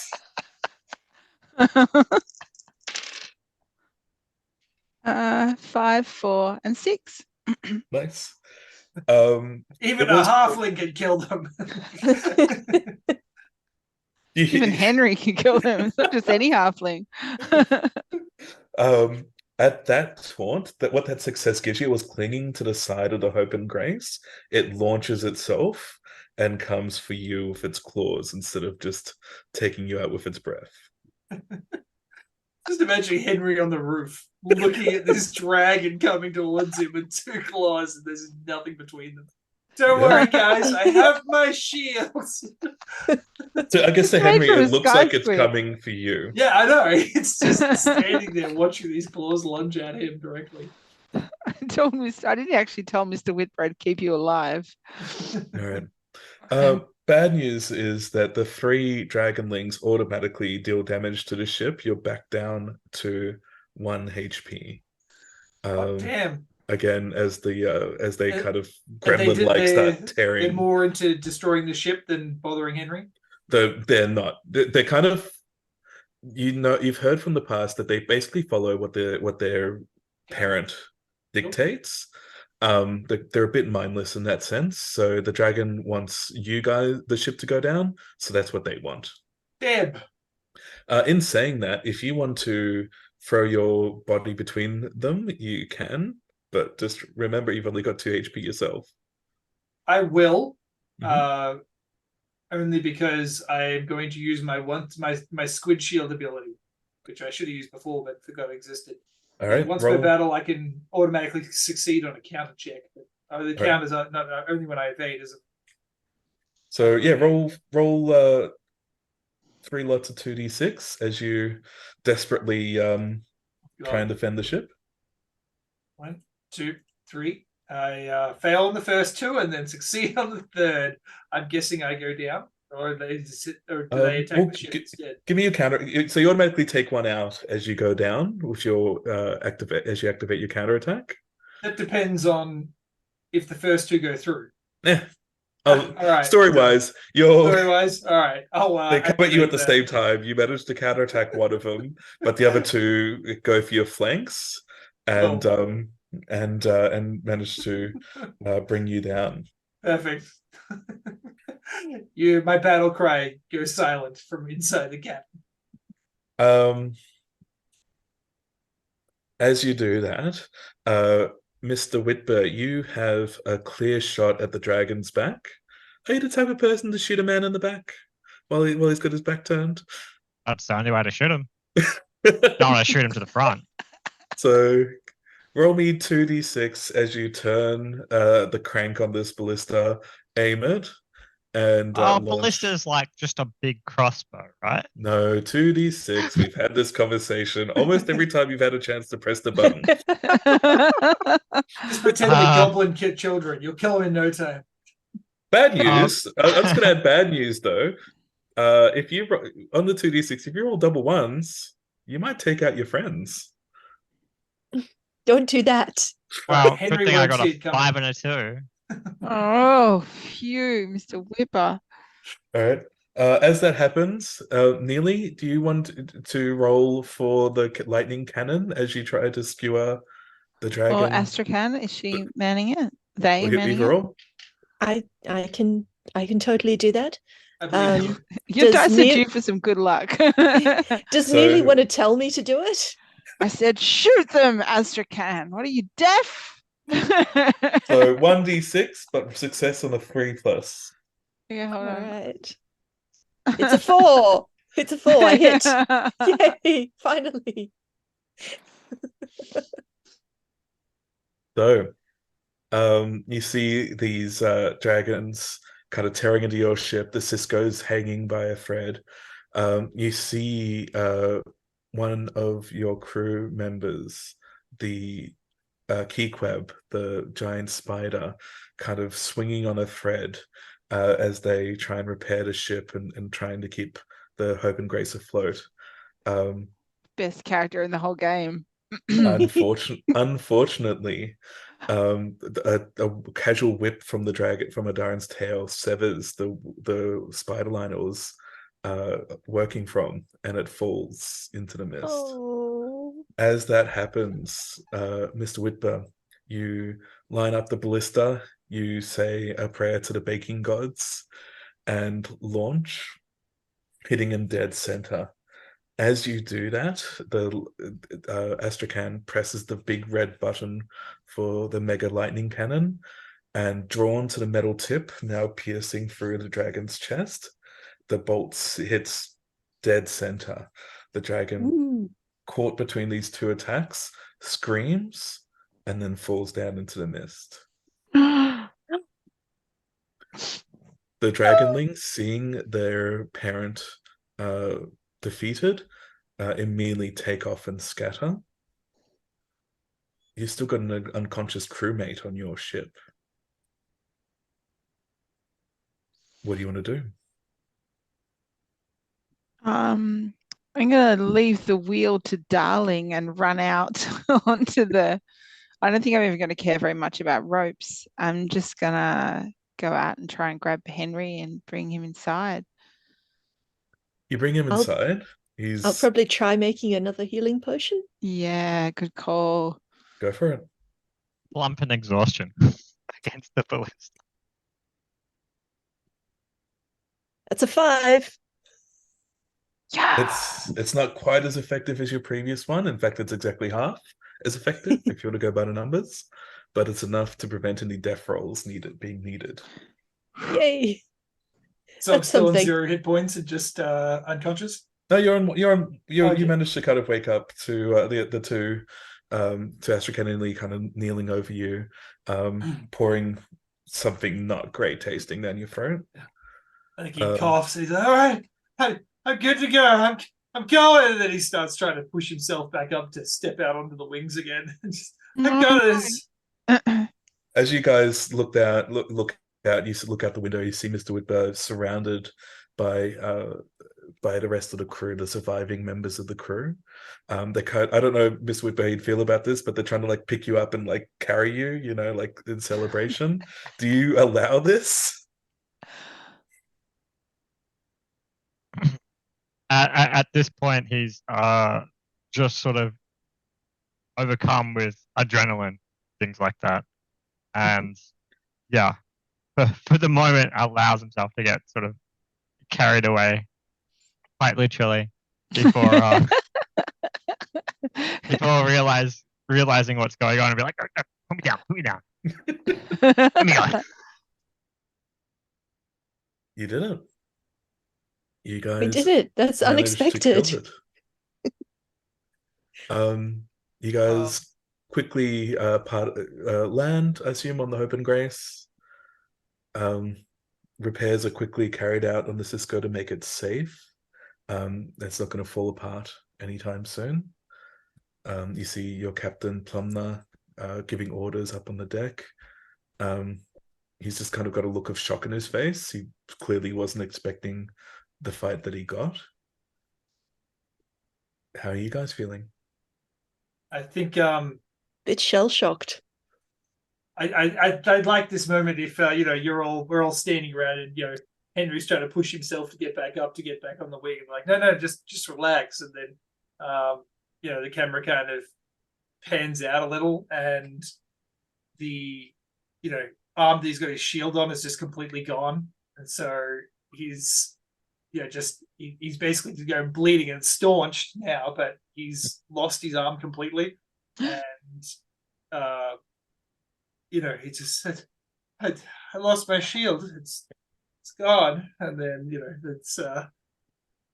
5, 4, and 6. Nice. Even a halfling can kill them. Even Henry can kill them. It's not just any halfling. At that taunt, what that success gives you was clinging to the side of the hope and grace. It launches itself and comes for you with its claws instead of just taking you out with its breath. Just imagine Henry on the roof looking at this dragon coming towards him with 2 claws, and there's nothing between them. Don't worry, guys, I have my shields. So I guess to Henry, it looks like it's coming for you. Yeah, I know. It's just standing there watching these claws lunge at him directly. I didn't actually tell Mr. Whitbread to keep you alive. All right. Bad news is that the 3 dragonlings automatically deal damage to the ship. You're back down to 1 HP. Damn. Again, as they kind of gremlin-like start tearing. They're more into destroying the ship than bothering Henry? They're not. They're kind of, you've heard from the past that they basically follow what their parent dictates. They're a bit mindless in that sense. So the dragon wants the ship to go down, so that's what they want. Damn. In saying that, if you want to throw your body between them, you can, but just remember you've only got 2 HP yourself. I will. Mhm. Only because I'm going to use my squid shield ability, which I should have used before but forgot existed. All right. Once per battle, I can automatically succeed on a counter check. But the counters are not only when I evade. So yeah, roll 3 lots of 2d6 as you desperately try and defend the ship. 1, 2, 3. I fail on the first 2 and then succeed on the third. I'm guessing I go down, or do they attack the ship instead? Give me a counter. So you automatically take 1 out as you go down with your as you activate your counter attack. That depends on if the first 2 go through. Yeah. All right. Story-wise, all right. They come at you at the same time. You manage to counterattack one of them, but the other 2 go for your flanks and manage to bring you down. Perfect. My battle cry goes silent from inside the cabin. As you do that, Mr. Whitber, you have a clear shot at the dragon's back. Are you the type of person to shoot a man in the back while he's got his back turned? That's the only way to shoot him. Don't want to shoot him to the front. So roll me 2d6 as you turn the crank on this ballista, aim it, and launch. Ballista's like just a big crossbow, right? No, 2d6. We've had this conversation almost every time you've had a chance to press the button. Just pretend to be goblin kid children. You'll kill them in no time. Bad news. I'm just going to add bad news, though. If you on the 2d6, if you roll double ones, you might take out your friends. Don't do that. Well, Henry good thing I won't got see a it coming. 5 and a 2. Oh, phew, Mr. Whipper. All right. As that happens, Neely, do you want to roll for the lightning cannon as you try to skewer the dragon? Or Astrakhan, is she manning it? They Or manning either it? roll? I can totally do that. I believe you. Your Does dice are Neil- due for some good luck. Does So- Neely want to tell me to do it? I said, shoot them, Astrakhan. What are you, deaf? So 1d6, but success on a 3+. Yeah, hold All on. right. It's a 4. It's a 4. I hit. Yay! Finally. So, you see these dragons kind of tearing into your ship. The Cisco's hanging by a thread. You see one of your crew members, the Keequeb, the giant spider, kind of swinging on a thread as they try and repair the ship and trying to keep the Hope and Grace afloat. Best character in the whole game. Unfortunately, a casual whip from the dragon from Adarin's tail severs the spider line it was working from, and it falls into the mist. Oh. As that happens, Mr. Whitber, you line up the ballista, you say a prayer to the baking gods, and launch, hitting him dead center. As you do that, the Astrakhan presses the big red button for the mega lightning cannon, and drawn to the metal tip, now piercing through the dragon's chest, the bolts hits dead center. The dragon, Ooh. caught between these two attacks, screams and then falls down into the mist. The dragonlings, seeing their parent defeated, immediately take off and scatter. You've still got an unconscious crewmate on your ship. What do you want to do? I'm gonna leave the wheel to Darling and run out onto the. I don't think I'm even gonna care very much about ropes. I'm just gonna go out and try and grab Henry and bring him inside. You bring him I'll- inside. I'll probably try making another healing potion. Yeah, good call. Go for it. Plump and exhaustion against the ballista. That's a 5. Yeah. It's not quite as effective as your previous one. In fact, it's exactly half as effective if you want to go by the numbers, but it's enough to prevent any death rolls being needed. Yay. So I'm That's still on something. 0 hit points and just unconscious. No, you Okay. managed to kind of wake up to the two to Astrakhan and Lee kind of kneeling over you, pouring something not great tasting down your throat. I think he coughs and he's like, all right, I'm good to go. I'm going. And then he starts trying to push himself back up to step out onto the wings again. I'm got this. As you guys look out, you look out the window. You see Mr. Whitber surrounded by the rest of the crew, the surviving members of the crew. I don't know, Mr. Whitber, how you'd feel about this, but they're trying to like pick you up and like carry you, like in celebration. Do you allow this? At this point, he's just sort of overcome with adrenaline, things like that, and yeah, for the moment, allows himself to get sort of carried away, quite literally, before realizing what's going on and be like, "Oh, put me down, let me go." You did it. You guys We did it. That's managed to unexpected. kill it. You guys quickly land, I assume, on the Hope and Grace. Repairs are quickly carried out on the Cisco to make it safe. It's not going to fall apart anytime soon. You see your captain, Plumner, giving orders up on the deck. He's just kind of got a look of shock in his face. He clearly wasn't expecting the fight that he got. How are you guys feeling? I think Bit shell-shocked. I'd like this moment if we're all standing around and Henry's trying to push himself to get back up, to get back on the wing, and like no, just relax, and then the camera kind of pans out a little, and the arm that he's got his shield on is just completely gone, and so he's he's basically bleeding and staunched now, but he's lost his arm completely, and he just said, I lost my shield. It's gone. And then,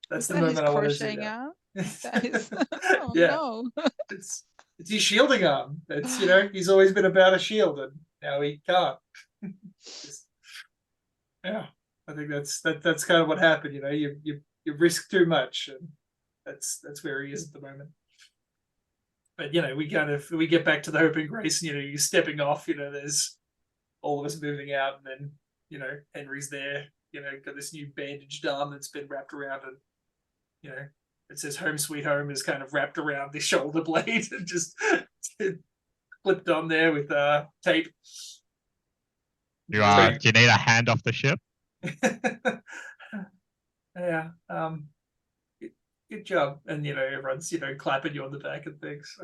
that's the moment I want to see now. Oh, no. It's his shielding arm. It's, he's always been about a shield, and now he can't. Yeah, I think that's kind of what happened. You risk too much, and that's where he is at the moment. But we get back to the Hope and Grace, and you're stepping off. There's all of us moving out, and then Henry's there. Got this new bandaged arm that's been wrapped around, and it says "Home Sweet Home" is kind of wrapped around the shoulder blade and just clipped on there with tape. Do you need a hand off the ship? Yeah. Good job, and everyone's clapping you on the back and things.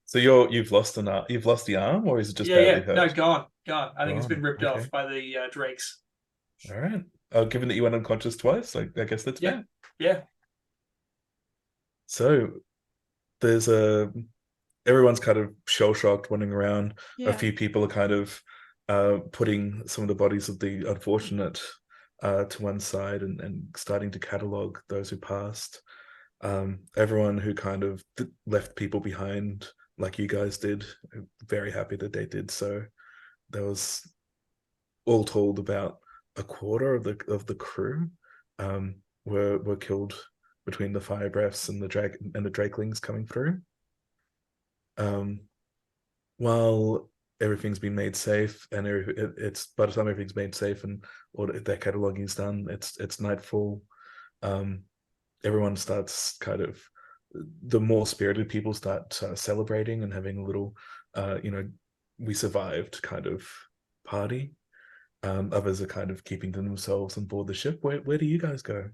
So you've lost an arm. You've lost the arm, or is it just badly hurt? No, gone. I think it's been ripped off by the drakes. All right. Given that you went unconscious twice, I guess that's bad. Yeah. So there's everyone's kind of shell shocked, wandering around. Yeah. A few people are kind of putting some of the bodies of the unfortunate to one side and starting to catalog those who passed. Everyone who kind of left people behind, like you guys did, very happy that they did so. There was all told about a quarter of the crew were killed between the fire breaths and the drakelings coming through. While everything's been made safe, and it's by the time everything's made safe and all their cataloging is done, it's nightfall. Everyone starts kind of, the more spirited people start celebrating and having a little we survived kind of party. Others are kind of keeping to themselves on board the ship. Where do you guys go?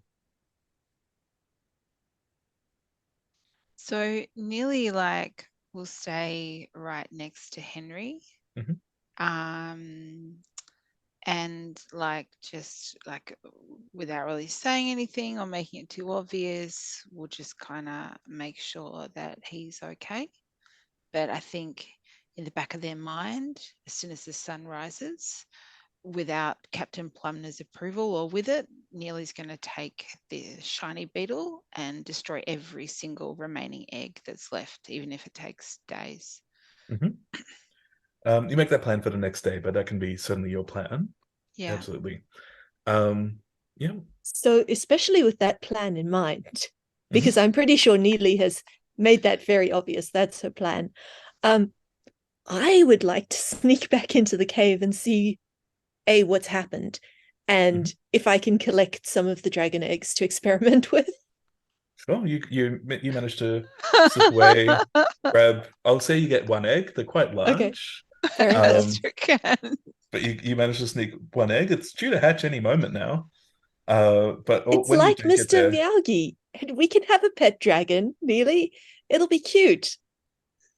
So Nearly will stay right next to Henry. Mm-hmm. And just without really saying anything or making it too obvious, we'll just kind of make sure that he's okay. But I think in the back of their mind, as soon as the sun rises, without Captain Plumner's approval or with it, Neely's going to take the shiny beetle and destroy every single remaining egg that's left, even if it takes days. Mm-hmm. You make that plan for the next day, but that can be certainly your plan. Yeah. Absolutely. Yeah. So especially with that plan in mind, because I'm pretty sure Neely has made that very obvious. That's her plan. I would like to sneak back into the cave and see what's happened, and if I can collect some of the dragon eggs to experiment with. Sure, you managed to slip away, grab. I'll say you get one egg. They're quite large. Okay. Fair enough. But you managed to sneak one egg. It's due to hatch any moment now. But it's when like you do Mr. Miyagi. We can have a pet dragon, Neely. It'll be cute.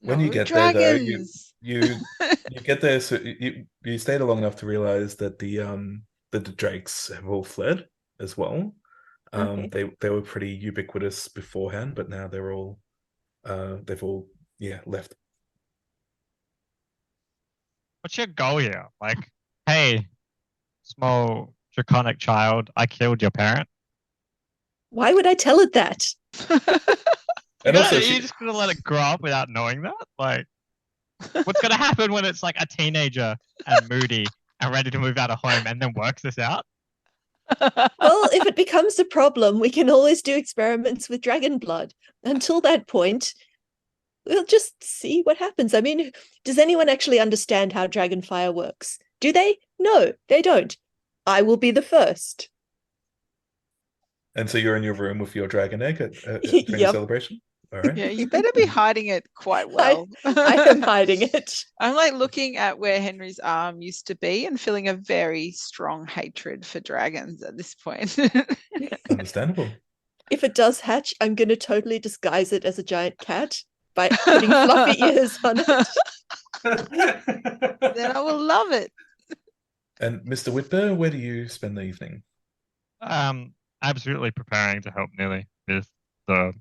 When you get dragons. there, though, you get there. So you stayed long enough to realize that the drakes have all fled as well. Okay. They were pretty ubiquitous beforehand, but now they've all left. What's your goal here? Hey, small draconic child, I killed your parent. Why would I tell it that? And also, you're just gonna let it grow up without knowing that? What's going to happen when it's like a teenager and moody and ready to move out of home and then works this out? Well, if it becomes a problem, we can always do experiments with dragon blood. Until that point, we'll just see what happens. I mean, does anyone actually understand how dragon fire works? Do they? No, they don't. I will be the first. And so you're in your room with your dragon egg during the Yep. celebration? All right. Yeah, you better be hiding it quite well. I am hiding it. I'm like looking at where Henry's arm used to be and feeling a very strong hatred for dragons at this point. Understandable. If it does hatch, I'm going to totally disguise it as a giant cat by putting fluffy ears on it. Then I will love it. And Mr. Whitber, where do you spend the evening? Absolutely preparing to help Neely with the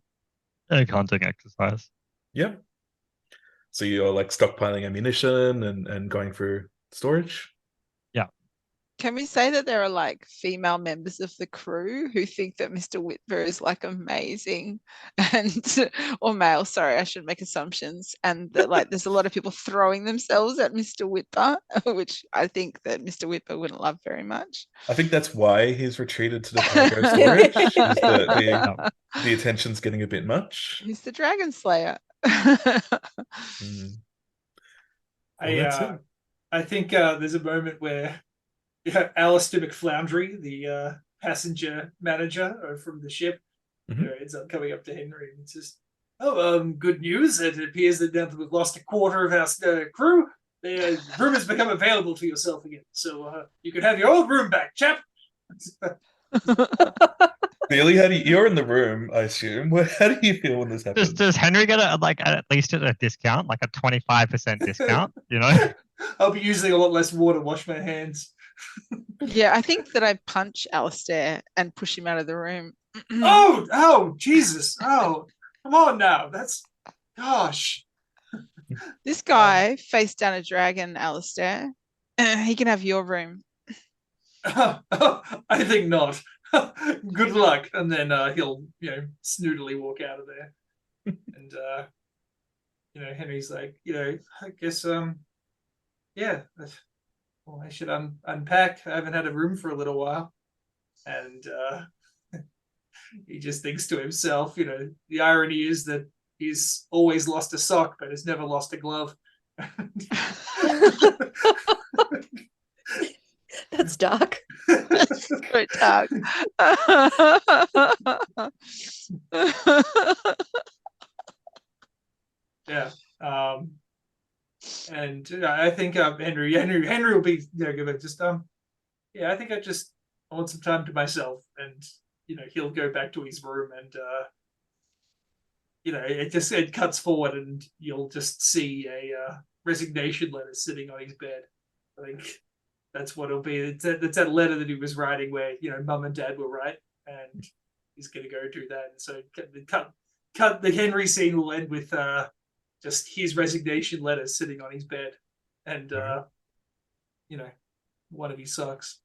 egg hunting exercise. Yep. So you're like stockpiling ammunition and going through storage? Can we say that there are like female members of the crew who think that Mr. Whitber is like amazing and or male, sorry, I should make assumptions, and that like there's a lot of people throwing themselves at Mr. Whitber, which I think that Mr. Whitber wouldn't love very much. I think that's why he's retreated to the cargo storage. Is the attention's getting a bit much. He's the Dragon Slayer. Mm. Well, that's it. I think there's a moment where Alistair McFloundry, the passenger manager from the ship, ends up coming up to Henry and says, good news. It appears that now that we've lost a quarter of our crew, the room has become available to yourself again. So you can have your old room back, chap. Really? You're in the room, I assume. How do you feel when this happens? Does Henry get at least a discount, like a 25% discount, you know? I'll be using a lot less water to wash my hands. Yeah, I think that I punch Alistair and push him out of the room. Oh, Jesus. Oh, come on now. Gosh. This guy faced down a dragon, Alistair. He can have your room. I think not. Good luck. And then he'll, snootily walk out of there. And, Henry's like, I guess, yeah, well, I should unpack. I haven't had a room for a little while. And he just thinks to himself, the irony is that he's always lost a sock, but has never lost a glove. That's dark. That's so dark. Yeah. And I think Henry will be just I think I want some time to myself, and he'll go back to his room, and it cuts forward, and you'll just see a resignation letter sitting on his bed. I think that's what it'll be. It's that letter that he was writing where Mum and Dad were right, and he's going to go do that. And so cut the Henry scene will end with just his resignation letter sitting on his bed, and one of his socks.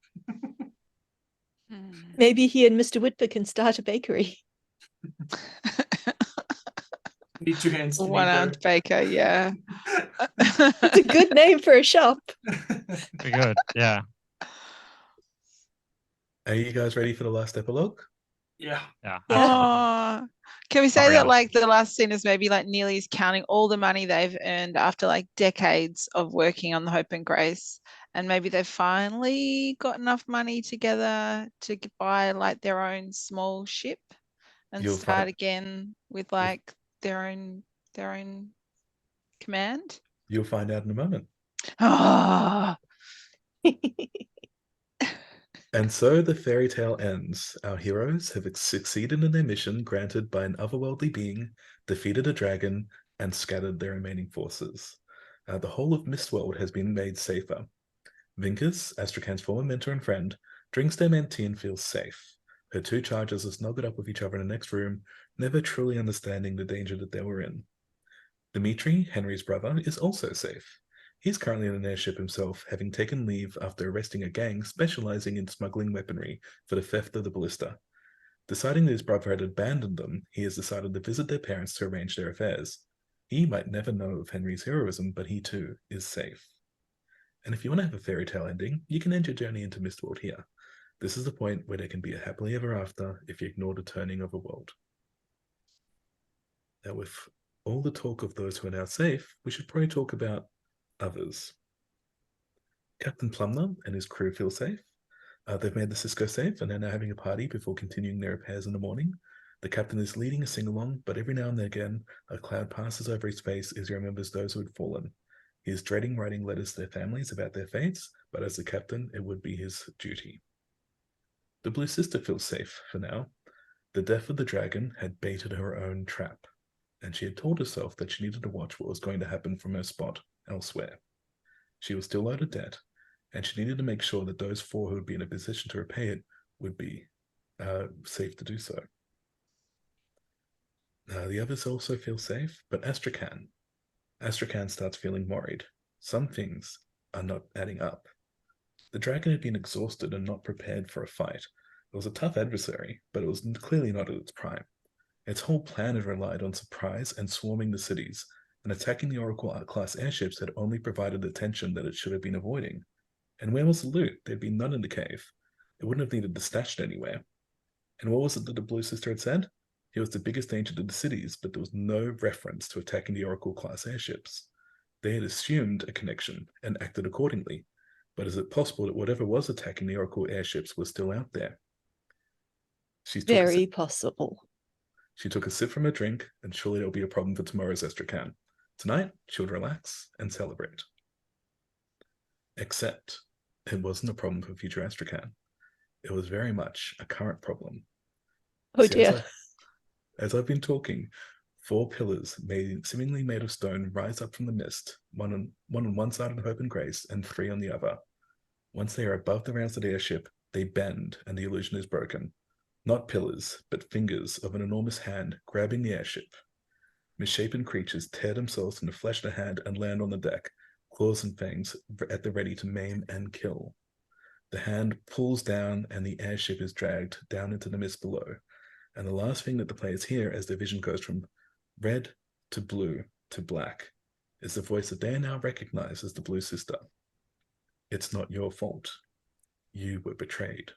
Maybe he and Mr. Whitber can start a bakery. Need two hands to One-armed baker, yeah. It's a good name for a shop. Very good, yeah. Are you guys ready for the last epilogue? Yeah. Oh, can we say that like the last scene is maybe like Neely's counting all the money they've earned after like decades of working on the Hope and Grace, and maybe they've finally got enough money together to buy like their own small ship and start again with like their own command? You'll find out in a moment. Ah. And so the fairy tale ends. Our heroes have succeeded in their mission granted by an otherworldly being, defeated a dragon, and scattered their remaining forces. The whole of Mistworld has been made safer. Vinkus, Astrakan's former mentor and friend, drinks their tea and feels safe. Her two charges are snuggled up with each other in the next room, never truly understanding the danger that they were in. Dimitri, Henry's brother, is also safe. He's currently in an airship himself, having taken leave after arresting a gang specializing in smuggling weaponry for the theft of the ballista. Deciding that his brother had abandoned them, he has decided to visit their parents to arrange their affairs. He might never know of Henry's heroism, but he too is safe. And if you want to have a fairy tale ending, you can end your journey into Mistworld here. This is the point where there can be a happily ever after if you ignore the turning of a world. Now, with all the talk of those who are now safe, we should probably talk about others. Captain Plumner and his crew feel safe. They've made the Cisco safe and are now having a party before continuing their repairs in the morning. The captain is leading a sing-along, but every now and again, a cloud passes over his face as he remembers those who had fallen. He is dreading writing letters to their families about their fates, but as the captain, it would be his duty. The Blue Sister feels safe for now. The death of the dragon had baited her own trap, and she had told herself that she needed to watch what was going to happen from her spot elsewhere. She was still owed a debt, and she needed to make sure that those four who would be in a position to repay it would be safe to do so. The others also feel safe, but Astrakhan starts feeling worried. Some things are not adding up. The dragon had been exhausted and not prepared for a fight. It was a tough adversary, but it was clearly not at its prime. Its whole plan had relied on surprise and swarming the cities, and attacking the Oracle-class airships had only provided the tension that it should have been avoiding. And where was the loot? There'd been none in the cave. It wouldn't have needed to stash it anywhere. And what was it that the Blue Sister had said? He was the biggest danger to the cities, but there was no reference to attacking the Oracle-class airships. They had assumed a connection and acted accordingly. But is it possible that whatever was attacking the Oracle airships was still out there? Very possible. She took a sip from her drink, and surely there'll be a problem for tomorrow's Astrakhan. Tonight, she'll relax and celebrate. Except, it wasn't a problem for future Astrakhan. It was very much a current problem. Oh dear. As I've been talking, 4 pillars, seemingly made of stone, rise up from the mist, one on one side of Hope and Grace, and 3 on the other. Once they are above the rounds of the airship, they bend, and the illusion is broken. Not pillars, but fingers of an enormous hand grabbing the airship. Misshapen creatures tear themselves from the flesh of the hand and land on the deck, claws and fangs at the ready to maim and kill. The hand pulls down, and the airship is dragged down into the mist below. And the last thing that the players hear as their vision goes from red to blue to black is the voice that they now recognize as the Blue Sister. It's not your fault. You were betrayed.